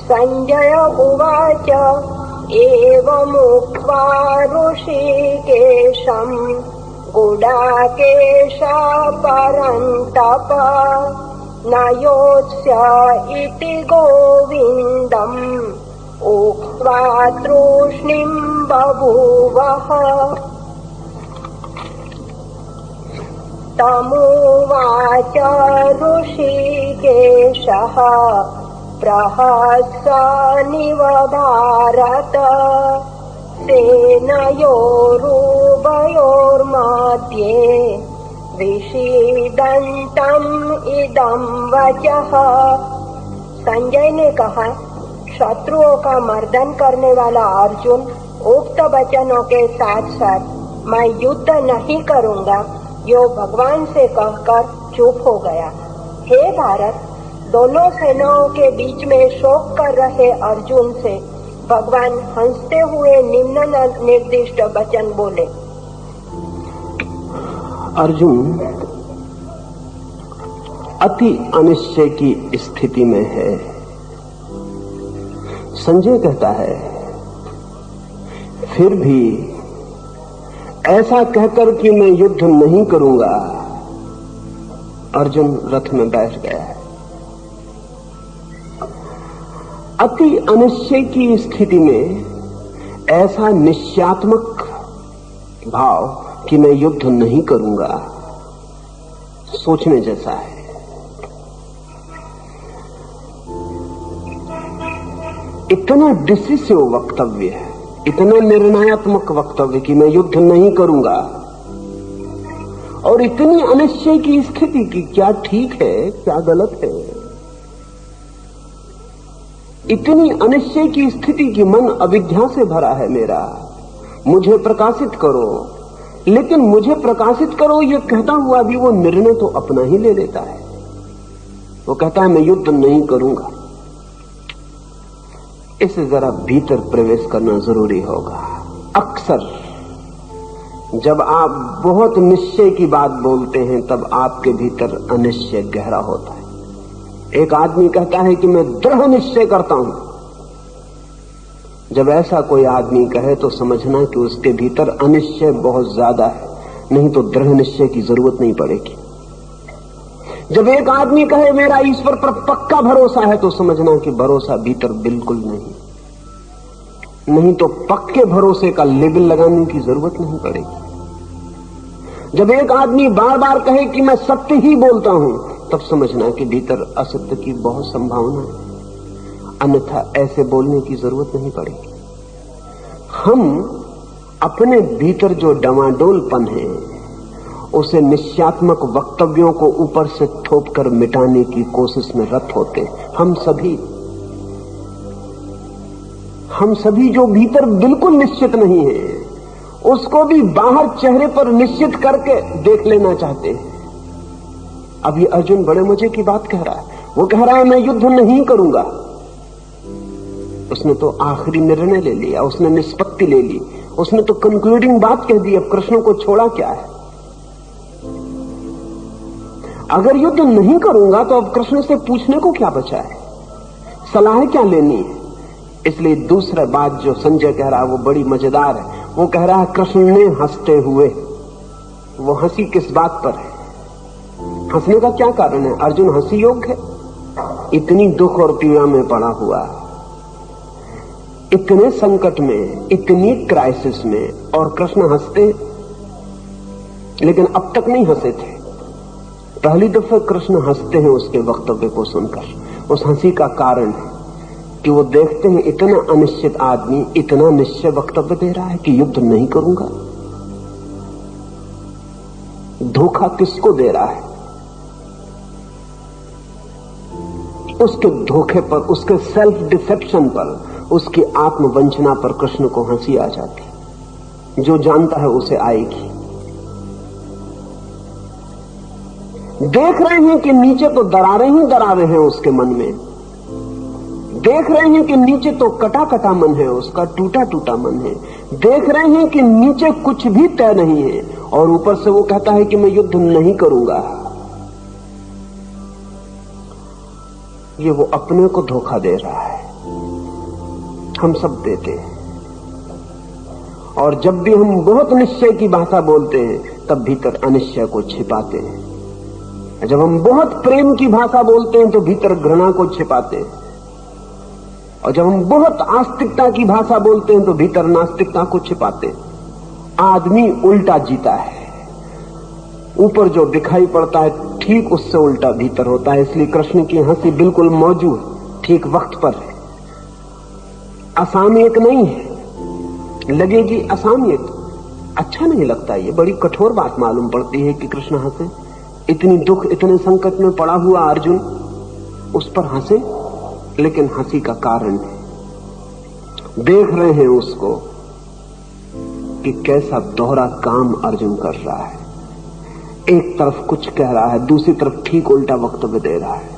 संजय उवाच एवमुक्त्वा ऋषिकेशम् गुडाकेशा परन्तप न योत्स्य इति गोविन्दम् उक्त्वा तूष्णीम् बभूवः। तमुवाच ऋषिकेशः प्रहसन्निव भारत सेनयोरुभयोर्मध्ये विषीदन्तम् इदं वचः। संजय ने कहा, शत्रुओं का मर्दन करने वाला अर्जुन उक्त वचनों के साथ साथ मैं युद्ध नहीं करूंगा यो भगवान से कहकर चुप हो गया। हे भारत, दोनों सेनाओं के बीच में शोक कर रहे अर्जुन से भगवान हंसते हुए निम्न निर्दिष्ट वचन बोले। अर्जुन अति अनिश्चय की स्थिति में है। संजय कहता है, फिर भी ऐसा कहकर कि मैं युद्ध नहीं करूंगा, अर्जुन रथ में बैठ गया है। अति अनिश्चय की स्थिति में ऐसा निश्चयात्मक भाव कि मैं युद्ध नहीं करूंगा, सोचने जैसा है। इतना डिसिसिव वक्तव्य है, इतना निर्णयात्मक वक्तव्य कि मैं युद्ध नहीं करूंगा, और इतनी अनिश्चय की स्थिति की क्या ठीक है क्या गलत है। इतनी अनिश्चय की स्थिति की मन अविद्या से भरा है मेरा। मुझे प्रकाशित करो, लेकिन मुझे प्रकाशित करो ये कहता हुआ भी वो निर्णय तो अपना ही ले लेता है। वो कहता है मैं युद्ध नहीं करूंगा। इसे जरा भीतर प्रवेश करना जरूरी होगा। अक्सर जब आप बहुत निश्चय की बात बोलते हैं तब आपके भीतर अनिश्चय गहरा होता है। एक आदमी कहता है कि मैं दृढ़ निश्चय करता हूं। जब ऐसा कोई आदमी कहे तो समझना कि उसके भीतर अनिश्चय बहुत ज्यादा है, नहीं तो दृढ़ निश्चय की जरूरत नहीं पड़ेगी। जब एक आदमी कहे मेरा ईश्वर पर पक्का भरोसा है तो समझना कि भरोसा भीतर बिल्कुल नहीं तो पक्के भरोसे का लेबल लगाने की जरूरत नहीं पड़ेगी। जब एक आदमी बार बार कहे कि मैं सत्य ही बोलता हूं तब समझना कि भीतर असत्य की बहुत संभावना है, अन्यथा ऐसे बोलने की जरूरत नहीं पड़ेगी। हम अपने भीतर जो डवाडोलपन है उसे निश्चयात्मक वक्तव्यों को ऊपर से थोपकर मिटाने की कोशिश में रत होते। हम सभी जो भीतर बिल्कुल निश्चित नहीं है उसको भी बाहर चेहरे पर निश्चित करके देख लेना चाहते हैं। अभी अर्जुन बड़े मजे की बात कह रहा है। वो कह रहा है मैं युद्ध नहीं करूंगा। उसने तो आखिरी निर्णय ले लिया, उसने निष्पत्ति ले ली, उसने तो कंक्लूडिंग बात कह दी। अब कृष्ण को छोड़ा क्या है? अगर युद्ध नहीं करूंगा तो अब कृष्ण से पूछने को क्या बचा है, सलाह क्या लेनी है? इसलिए दूसरा बात जो संजय कह रहा है वो बड़ी मजेदार है। वो कह रहा है कृष्ण ने हंसते हुए, वो हंसी किस बात पर है? हंसने का क्या कारण है? अर्जुन हंसी योग्य है? इतनी दुख और पीड़ा में पड़ा हुआ, इतने संकट में, इतनी क्राइसिस में, और कृष्ण हंसते, लेकिन अब तक नहीं हंसे थे। पहली दफे कृष्ण हंसते हैं उसके वक्तव्य को सुनकर। उस हंसी का कारण है कि वो देखते हैं इतना अनिश्चित आदमी इतना निश्चय वक्तव्य दे रहा है कि युद्ध नहीं करूंगा। धोखा किसको दे रहा है? उसके धोखे पर, उसके सेल्फ डिसेप्शन पर, उसकी आत्मवंचना पर कृष्ण को हंसी आ जाती। जो जानता है उसे आएगी। देख रहे हैं कि नीचे तो दरारें ही दरारें हैं उसके मन में। देख रहे हैं कि नीचे तो कटा कटा मन है उसका, टूटा टूटा मन है। देख रहे हैं कि नीचे कुछ भी तय नहीं है, और ऊपर से वो कहता है कि मैं युद्ध नहीं करूंगा। ये वो अपने को धोखा दे रहा है। हम सब देते हैं। और जब भी हम बहुत निश्चय की भाषा बोलते हैं तब भीतर अनिश्चय को छिपाते हैं। जब हम बहुत प्रेम की भाषा बोलते हैं तो भीतर घृणा को छिपाते हैं। और जब हम बहुत आस्तिकता की भाषा बोलते हैं तो भीतर नास्तिकता को छिपाते हैं। आदमी उल्टा जीता है। ऊपर जो दिखाई पड़ता है ठीक उससे उल्टा भीतर होता है। इसलिए कृष्ण की हंसी बिल्कुल मौजूद, ठीक वक्त पर है, असामयिक नहीं है। लगेगी असामयिक, अच्छा नहीं लगता। ये बड़ी कठोर बात मालूम पड़ती है कि कृष्ण हंसे। इतनी दुख, इतने संकट में पड़ा हुआ अर्जुन उस पर हंसे, लेकिन हंसी का कारण है, देख रहे हैं उसको कि कैसा दोहरा काम अर्जुन कर रहा है। एक तरफ कुछ कह रहा है, दूसरी तरफ ठीक उल्टा वक्तव्य दे रहा है।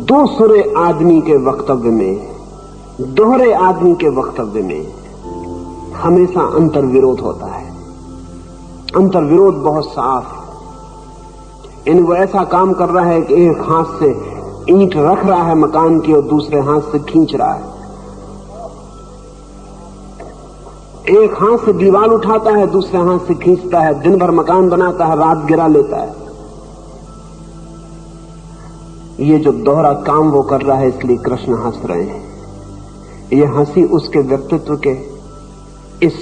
दूसरे आदमी के वक्तव्य में, दोहरे आदमी के वक्तव्य में हमेशा अंतर्विरोध होता है। अंतर्विरोध बहुत साफ है। इन वो ऐसा काम कर रहा है कि एक हाथ से ईंट रख रहा है मकान की और दूसरे हाथ से खींच रहा है। एक हाथ से दीवार उठाता है, दूसरे हाथ से खींचता है। दिन भर मकान बनाता है, रात गिरा लेता है। ये जो दोहरा काम वो कर रहा है, इसलिए कृष्ण हंस रहे हैं। ये हंसी उसके व्यक्तित्व के इस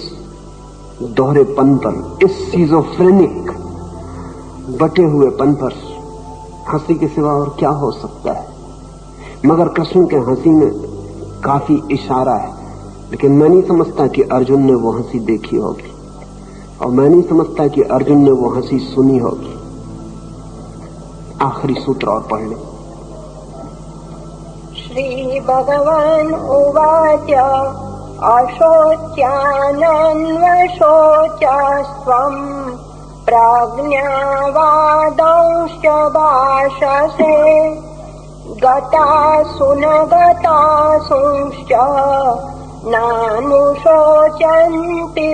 दोहरेपन पर, इस सिजोफ्रेनिक बटे हुएपन पर हंसी के सिवा और क्या हो सकता है। मगर कृष्ण के हंसी में काफी इशारा है, लेकिन मैं नहीं समझता कि अर्जुन ने वो हंसी देखी होगी, और मैं नहीं समझता कि अर्जुन ने वो हंसी सुनी होगी। आखिरी सूत्र और पढ़ ले। श्री भगवान उवाच अशोच्यानन्वशोचस्त्वम् प्रज्ञावादंश्च भाषसे गतासु न गतासुश्च नानुशोचन्ति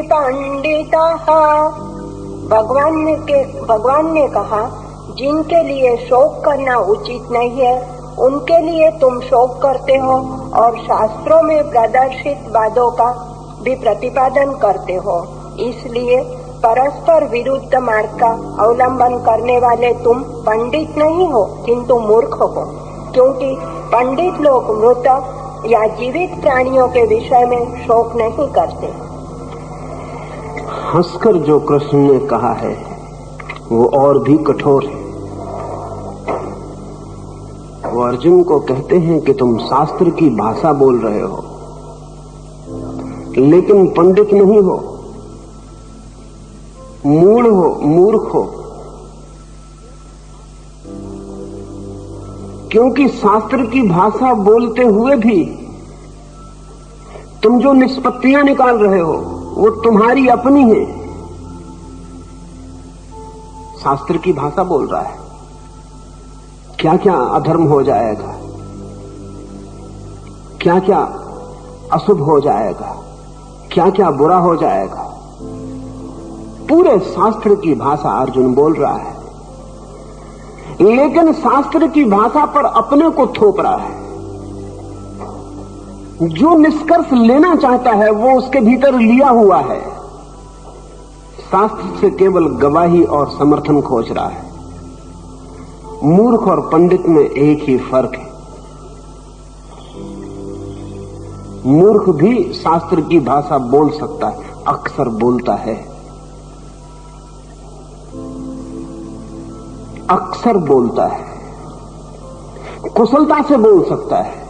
पंडितः। भगवान ने कहा, जिनके लिए शोक करना उचित नहीं है उनके लिए तुम शोक करते हो और शास्त्रों में प्रदर्शित वादों का भी प्रतिपादन करते हो। इसलिए परस्पर विरुद्ध मार्ग का अवलंबन करने वाले तुम पंडित नहीं हो किंतु मूर्ख हो, क्योंकि पंडित लोग मृत या जीवित प्राणियों के विषय में शोक नहीं करते। हंसकर जो कृष्ण ने कहा है वो और भी कठोर है। वो अर्जुन को कहते हैं कि तुम शास्त्र की भाषा बोल रहे हो, लेकिन पंडित नहीं हो, मूढ़ हो, मूर्ख हो। क्योंकि शास्त्र की भाषा बोलते हुए भी तुम जो निष्पत्तियां निकाल रहे हो वो तुम्हारी अपनी है। शास्त्र की भाषा बोल रहा है, क्या क्या अधर्म हो जाएगा, क्या क्या अशुभ हो जाएगा, क्या क्या बुरा हो जाएगा। पूरे शास्त्र की भाषा अर्जुन बोल रहा है, लेकिन शास्त्र की भाषा पर अपने को थोप रहा है। जो निष्कर्ष लेना चाहता है वो उसके भीतर लिया हुआ है। शास्त्र से केवल गवाही और समर्थन खोज रहा है। मूर्ख और पंडित में एक ही फर्क है, मूर्ख भी शास्त्र की भाषा बोल सकता है, अक्सर बोलता है, अक्सर बोलता है, कुशलता से बोल सकता है,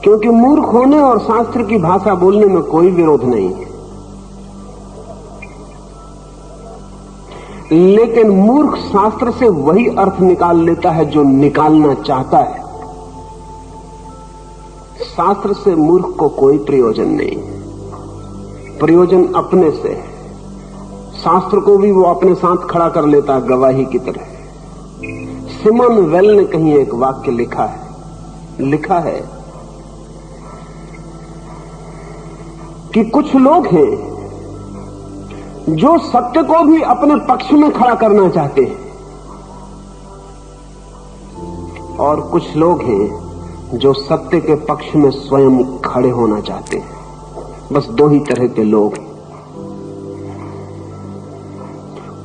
क्योंकि मूर्ख होने और शास्त्र की भाषा बोलने में कोई विरोध नहीं है। लेकिन मूर्ख शास्त्र से वही अर्थ निकाल लेता है जो निकालना चाहता है। शास्त्र से मूर्ख को कोई प्रयोजन नहीं, प्रयोजन अपने से है। शास्त्र को भी वो अपने साथ खड़ा कर लेता है गवाही की तरह। सिमोन वेल ने कहीं एक वाक्य लिखा है कि कुछ लोग हैं जो सत्य को भी अपने पक्ष में खड़ा करना चाहते हैं, और कुछ लोग हैं जो सत्य के पक्ष में स्वयं खड़े होना चाहते हैं। बस दो ही तरह के लोग हैं।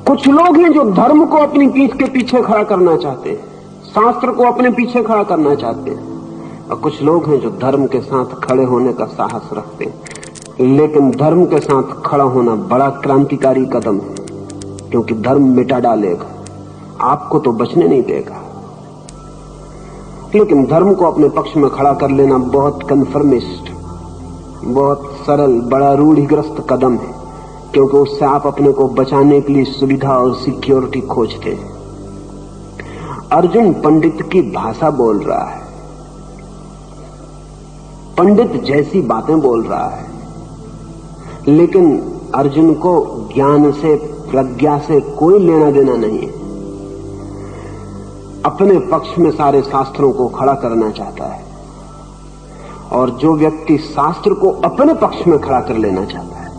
कुछ लोग हैं जो धर्म को अपनी पीठ के पीछे खड़ा करना चाहते हैं, शास्त्र को अपने पीछे खड़ा करना चाहते हैं, और कुछ लोग हैं जो धर्म के साथ खड़े होने का साहस रखते हैं। लेकिन धर्म के साथ खड़ा होना बड़ा क्रांतिकारी कदम है, क्योंकि धर्म मिटा डालेगा, आपको तो बचने नहीं देगा। लेकिन धर्म को अपने पक्ष में खड़ा कर लेना बहुत कन्फर्मिस्ट, बहुत सरल, बड़ा रूढ़िग्रस्त कदम है, क्योंकि उससे आप अपने को बचाने के लिए सुविधा और सिक्योरिटी खोजते हैं। अर्जुन पंडित की भाषा बोल रहा है, पंडित जैसी बातें बोल रहा है, लेकिन अर्जुन को ज्ञान से, प्रज्ञा से कोई लेना देना नहीं है। अपने पक्ष में सारे शास्त्रों को खड़ा करना चाहता है, और जो व्यक्ति शास्त्र को अपने पक्ष में खड़ा कर लेना चाहता है,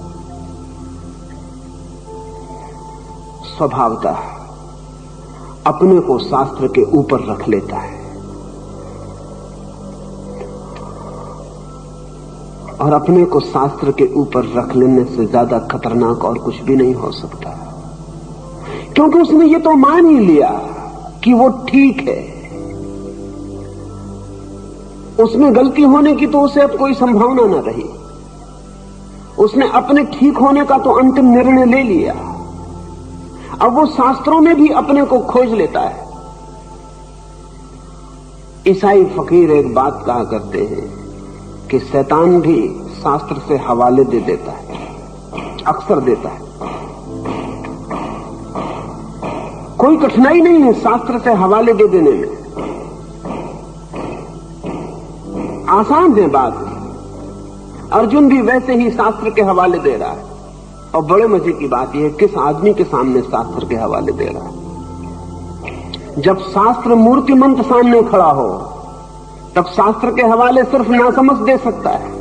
स्वभावतः अपने को शास्त्र के ऊपर रख लेता है, और अपने को शास्त्र के ऊपर रख लेने से ज्यादा खतरनाक और कुछ भी नहीं हो सकता, क्योंकि उसने ये तो मान ही लिया कि वो ठीक है। उसमें गलती होने की तो उसे अब कोई संभावना न रही। उसने अपने ठीक होने का तो अंतिम निर्णय ले लिया। अब वो शास्त्रों में भी अपने को खोज लेता है। ईसाई फकीर एक बात कहा करते हैं कि शैतान भी शास्त्र से हवाले दे देता है, अक्सर देता है। कोई कठिनाई नहीं है शास्त्र से हवाले दे देने में, आसान है बात। अर्जुन भी वैसे ही शास्त्र के हवाले दे रहा है, और बड़े मजे की बात यह है किस आदमी के सामने शास्त्र के हवाले दे रहा है। जब शास्त्र मूर्तिमंत सामने खड़ा हो तब शास्त्र के हवाले सिर्फ नासमझ दे सकता है।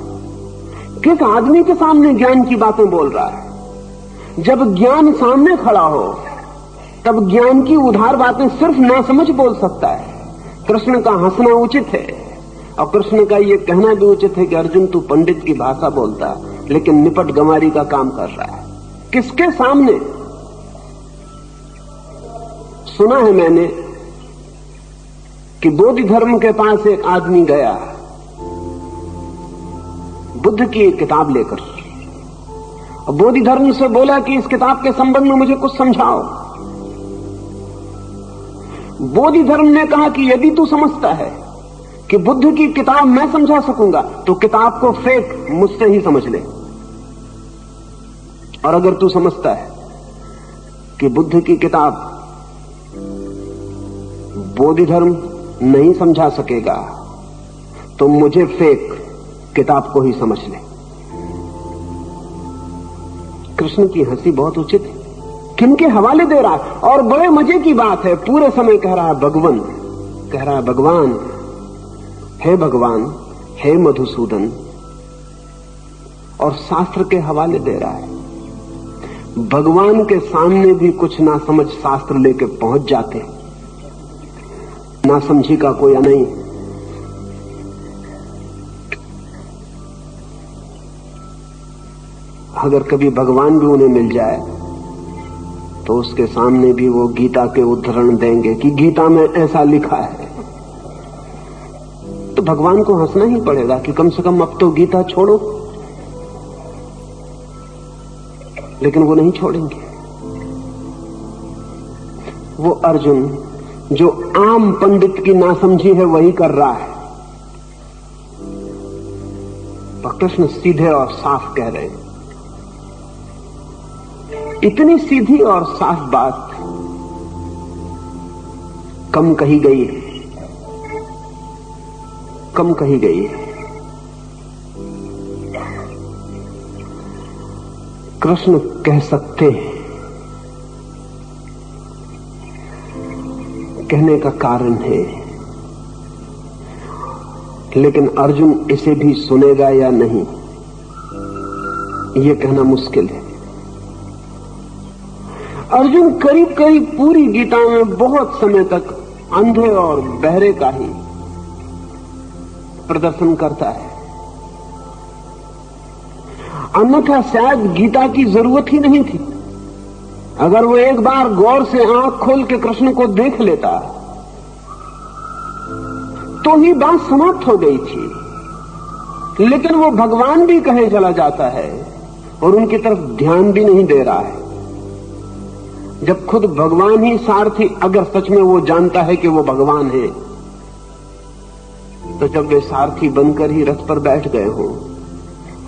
किस आदमी के सामने ज्ञान की बातें बोल रहा है? जब ज्ञान सामने खड़ा हो तब ज्ञान की उधार बातें सिर्फ नासमझ बोल सकता है। कृष्ण का हंसना उचित है, और कृष्ण का यह कहना भी उचित है कि अर्जुन तू पंडित की भाषा बोलता है, लेकिन निपट गंवारी का काम कर रहा है। किसके सामने? सुना है मैंने कि बोधि धर्म के पास एक आदमी गया बुद्ध की एक किताब लेकर, और बोधि धर्म से बोला कि इस किताब के संबंध में मुझे कुछ समझाओ। बोधि धर्म ने कहा कि यदि तू समझता है कि बुद्ध की किताब मैं समझा सकूंगा तो किताब को फेंक, मुझसे ही समझ ले। और अगर तू समझता है कि बुद्ध की किताब बोधि धर्म नहीं समझा सकेगा तो मुझे फेंक, किताब को ही समझ ले। कृष्ण की हंसी बहुत उचित है। किनके हवाले दे रहा है? और बड़े मजे की बात है, पूरे समय कह रहा है भगवान, कह रहा है भगवान, हे भगवान, हे मधुसूदन, और शास्त्र के हवाले दे रहा है। भगवान के सामने भी कुछ ना समझ शास्त्र लेके पहुंच जाते, ना समझी का कोई नहीं। अगर कभी भगवान भी उन्हें मिल जाए तो उसके सामने भी वो गीता के उद्धरण देंगे कि गीता में ऐसा लिखा है, तो भगवान को हंसना ही पड़ेगा कि कम से कम अब तो गीता छोड़ो। लेकिन वो नहीं छोड़ेंगे। वो अर्जुन जो आम पंडित की नासमझी है वही कर रहा है। कृष्ण सीधे और साफ कह रहे हैं। इतनी सीधी और साफ बात कम कही गई है, कम कही गई है। कृष्ण कह सकते हैं, कहने का कारण है, लेकिन अर्जुन इसे भी सुनेगा या नहीं यह कहना मुश्किल है। अर्जुन करीब करीब पूरी गीता में बहुत समय तक अंधे और बहरे का ही प्रदर्शन करता है। अन्यथा शायद गीता की जरूरत ही नहीं थी। अगर वो एक बार गौर से आंख खोल के कृष्ण को देख लेता तो ही बात समाप्त हो गई थी। लेकिन वो भगवान भी कहे चला जाता है और उनकी तरफ ध्यान भी नहीं दे रहा है। जब खुद भगवान ही सारथी, अगर सच में वो जानता है कि वो भगवान है, तो जब वे सारथी बनकर ही रथ पर बैठ गए हो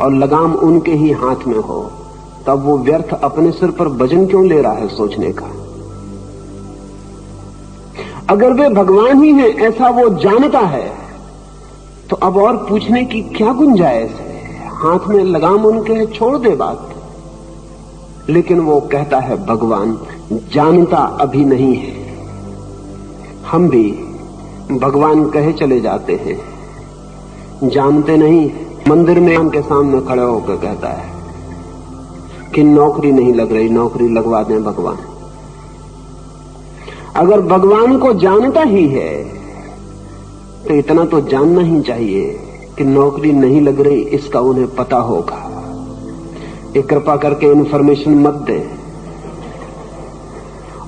और लगाम उनके ही हाथ में हो, तब वो व्यर्थ अपने सिर पर वजन क्यों ले रहा है सोचने का। अगर वे भगवान ही हैं ऐसा वो जानता है, तो अब और पूछने की क्या गुंजाइश है। हाथ में लगाम उनके है, छोड़ दे बात। लेकिन वो कहता है भगवान जानता अभी नहीं है। हम भी भगवान कहे चले जाते हैं, जानते नहीं। मंदिर में उनके सामने खड़े होकर कहता है कि नौकरी नहीं लग रही, नौकरी लगवा दें भगवान। अगर भगवान को जानता ही है तो इतना तो जानना ही चाहिए कि नौकरी नहीं लग रही इसका उन्हें पता होगा। ये कृपा करके इन्फॉर्मेशन मत दे।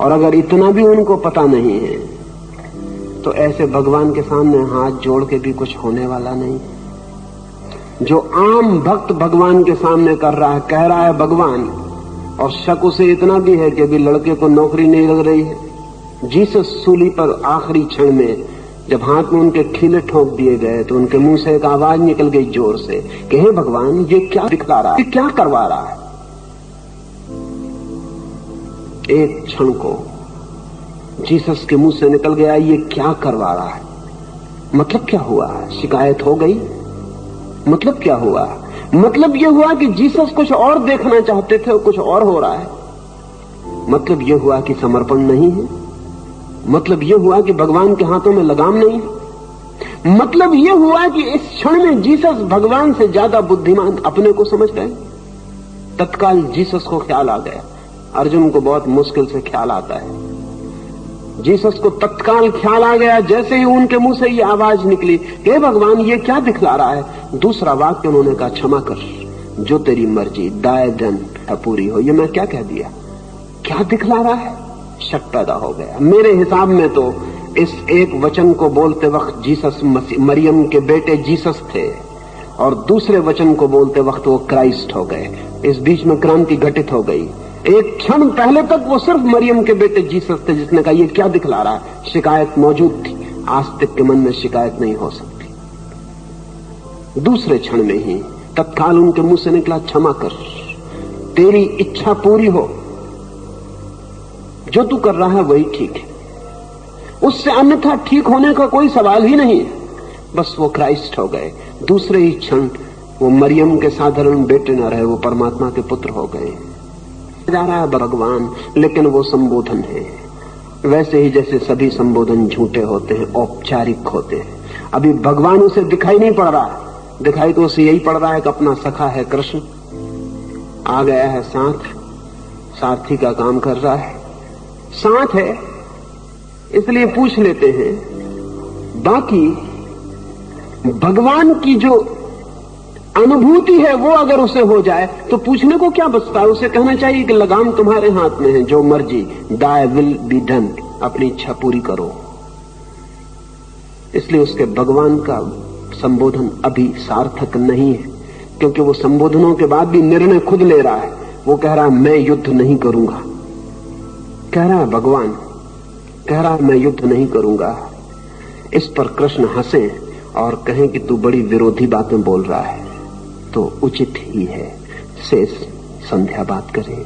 और अगर इतना भी उनको पता नहीं है तो ऐसे भगवान के सामने हाथ जोड़ के भी कुछ होने वाला नहीं। जो आम भक्त भगवान के सामने कर रहा है, कह रहा है भगवान, और शक उसे इतना भी है कि अभी लड़के को नौकरी नहीं लग रही है। जीसस सूली पर आखिरी क्षण में जब हाथ में उनके खीले ठोक दिए गए तो उनके मुंह से एक आवाज निकल गई जोर से कि हे भगवान, ये क्या दिखला रहा है, क्या करवा रहा है। एक क्षण को जीसस के मुंह से निकल गया, ये क्या करवा रहा है। मतलब क्या हुआ? शिकायत हो गई? मतलब क्या हुआ? मतलब यह हुआ कि जीसस कुछ और देखना चाहते थे और कुछ और हो रहा है। मतलब यह हुआ कि समर्पण नहीं है। मतलब यह हुआ कि भगवान के हाथों में लगाम नहीं है। मतलब यह हुआ कि इस क्षण में जीसस भगवान से ज्यादा बुद्धिमान अपने को समझ गए। तत्काल जीसस को ख्याल आ गया। अर्जुन को बहुत मुश्किल से ख्याल आता है। जीसस को तत्काल ख्याल आ गया जैसे ही उनके मुंह से ये आवाज निकली, हे भगवान, ये क्या दिखला रहा है। दूसरा वाक्य उन्होंने कहा, क्षमा कर, जो तेरी मर्जी, दाय दंड पूरी हो। ये मैं क्या कह दिया? क्या दिखला रहा है? शक पैदा हो गया। मेरे हिसाब में तो इस एक वचन को बोलते वक्त जीसस मरियम के बेटे जीसस थे और दूसरे वचन को बोलते वक्त वो क्राइस्ट हो गए। इस बीच में क्रांति घटित हो गई। एक क्षण पहले तक वो सिर्फ मरियम के बेटे जीसस थे जिसने कहा ये क्या दिखला रहा है। शिकायत मौजूद थी, आस्तिक के मन में शिकायत नहीं हो सकती। दूसरे क्षण में ही तत्काल उनके मुंह से निकला, क्षमा कर, तेरी इच्छा पूरी हो। जो तू कर रहा है वही ठीक है, उससे अन्यथा ठीक होने का कोई सवाल ही नहीं है। बस वो क्राइस्ट हो गए। दूसरे ही क्षण वो मरियम के साधारण बेटे न रहे, वो परमात्मा के पुत्र हो गए। जा रहा है भगवान, लेकिन वो संबोधन है। वैसे ही जैसे सभी संबोधन झूठे होते हैं, औपचारिक होते हैं। अभी भगवान उसे दिखाई नहीं पड़ रहा है। दिखाई तो उसे यही पड़ रहा है कि अपना सखा है कृष्ण, आ गया है साथ, सारथी का काम कर रहा है, साथ है, इसलिए पूछ लेते हैं। बाकी भगवान की जो अनुभूति है वो अगर उसे हो जाए तो पूछने को क्या बचता है। उसे कहना चाहिए कि लगाम तुम्हारे हाथ में है, जो मर्जी, दाय विल बी डन, अपनी इच्छा पूरी करो। इसलिए उसके भगवान का संबोधन अभी सार्थक नहीं है, क्योंकि वो संबोधनों के बाद भी निर्णय खुद ले रहा है। वो कह रहा है मैं युद्ध नहीं करूंगा, कह रहा है भगवान, कह रहा है मैं युद्ध नहीं करूंगा। इस पर कृष्ण हंसे और कहें कि तू बड़ी विरोधी बातें बोल रहा है, तो उचित ही है शेष संध्या बात करें।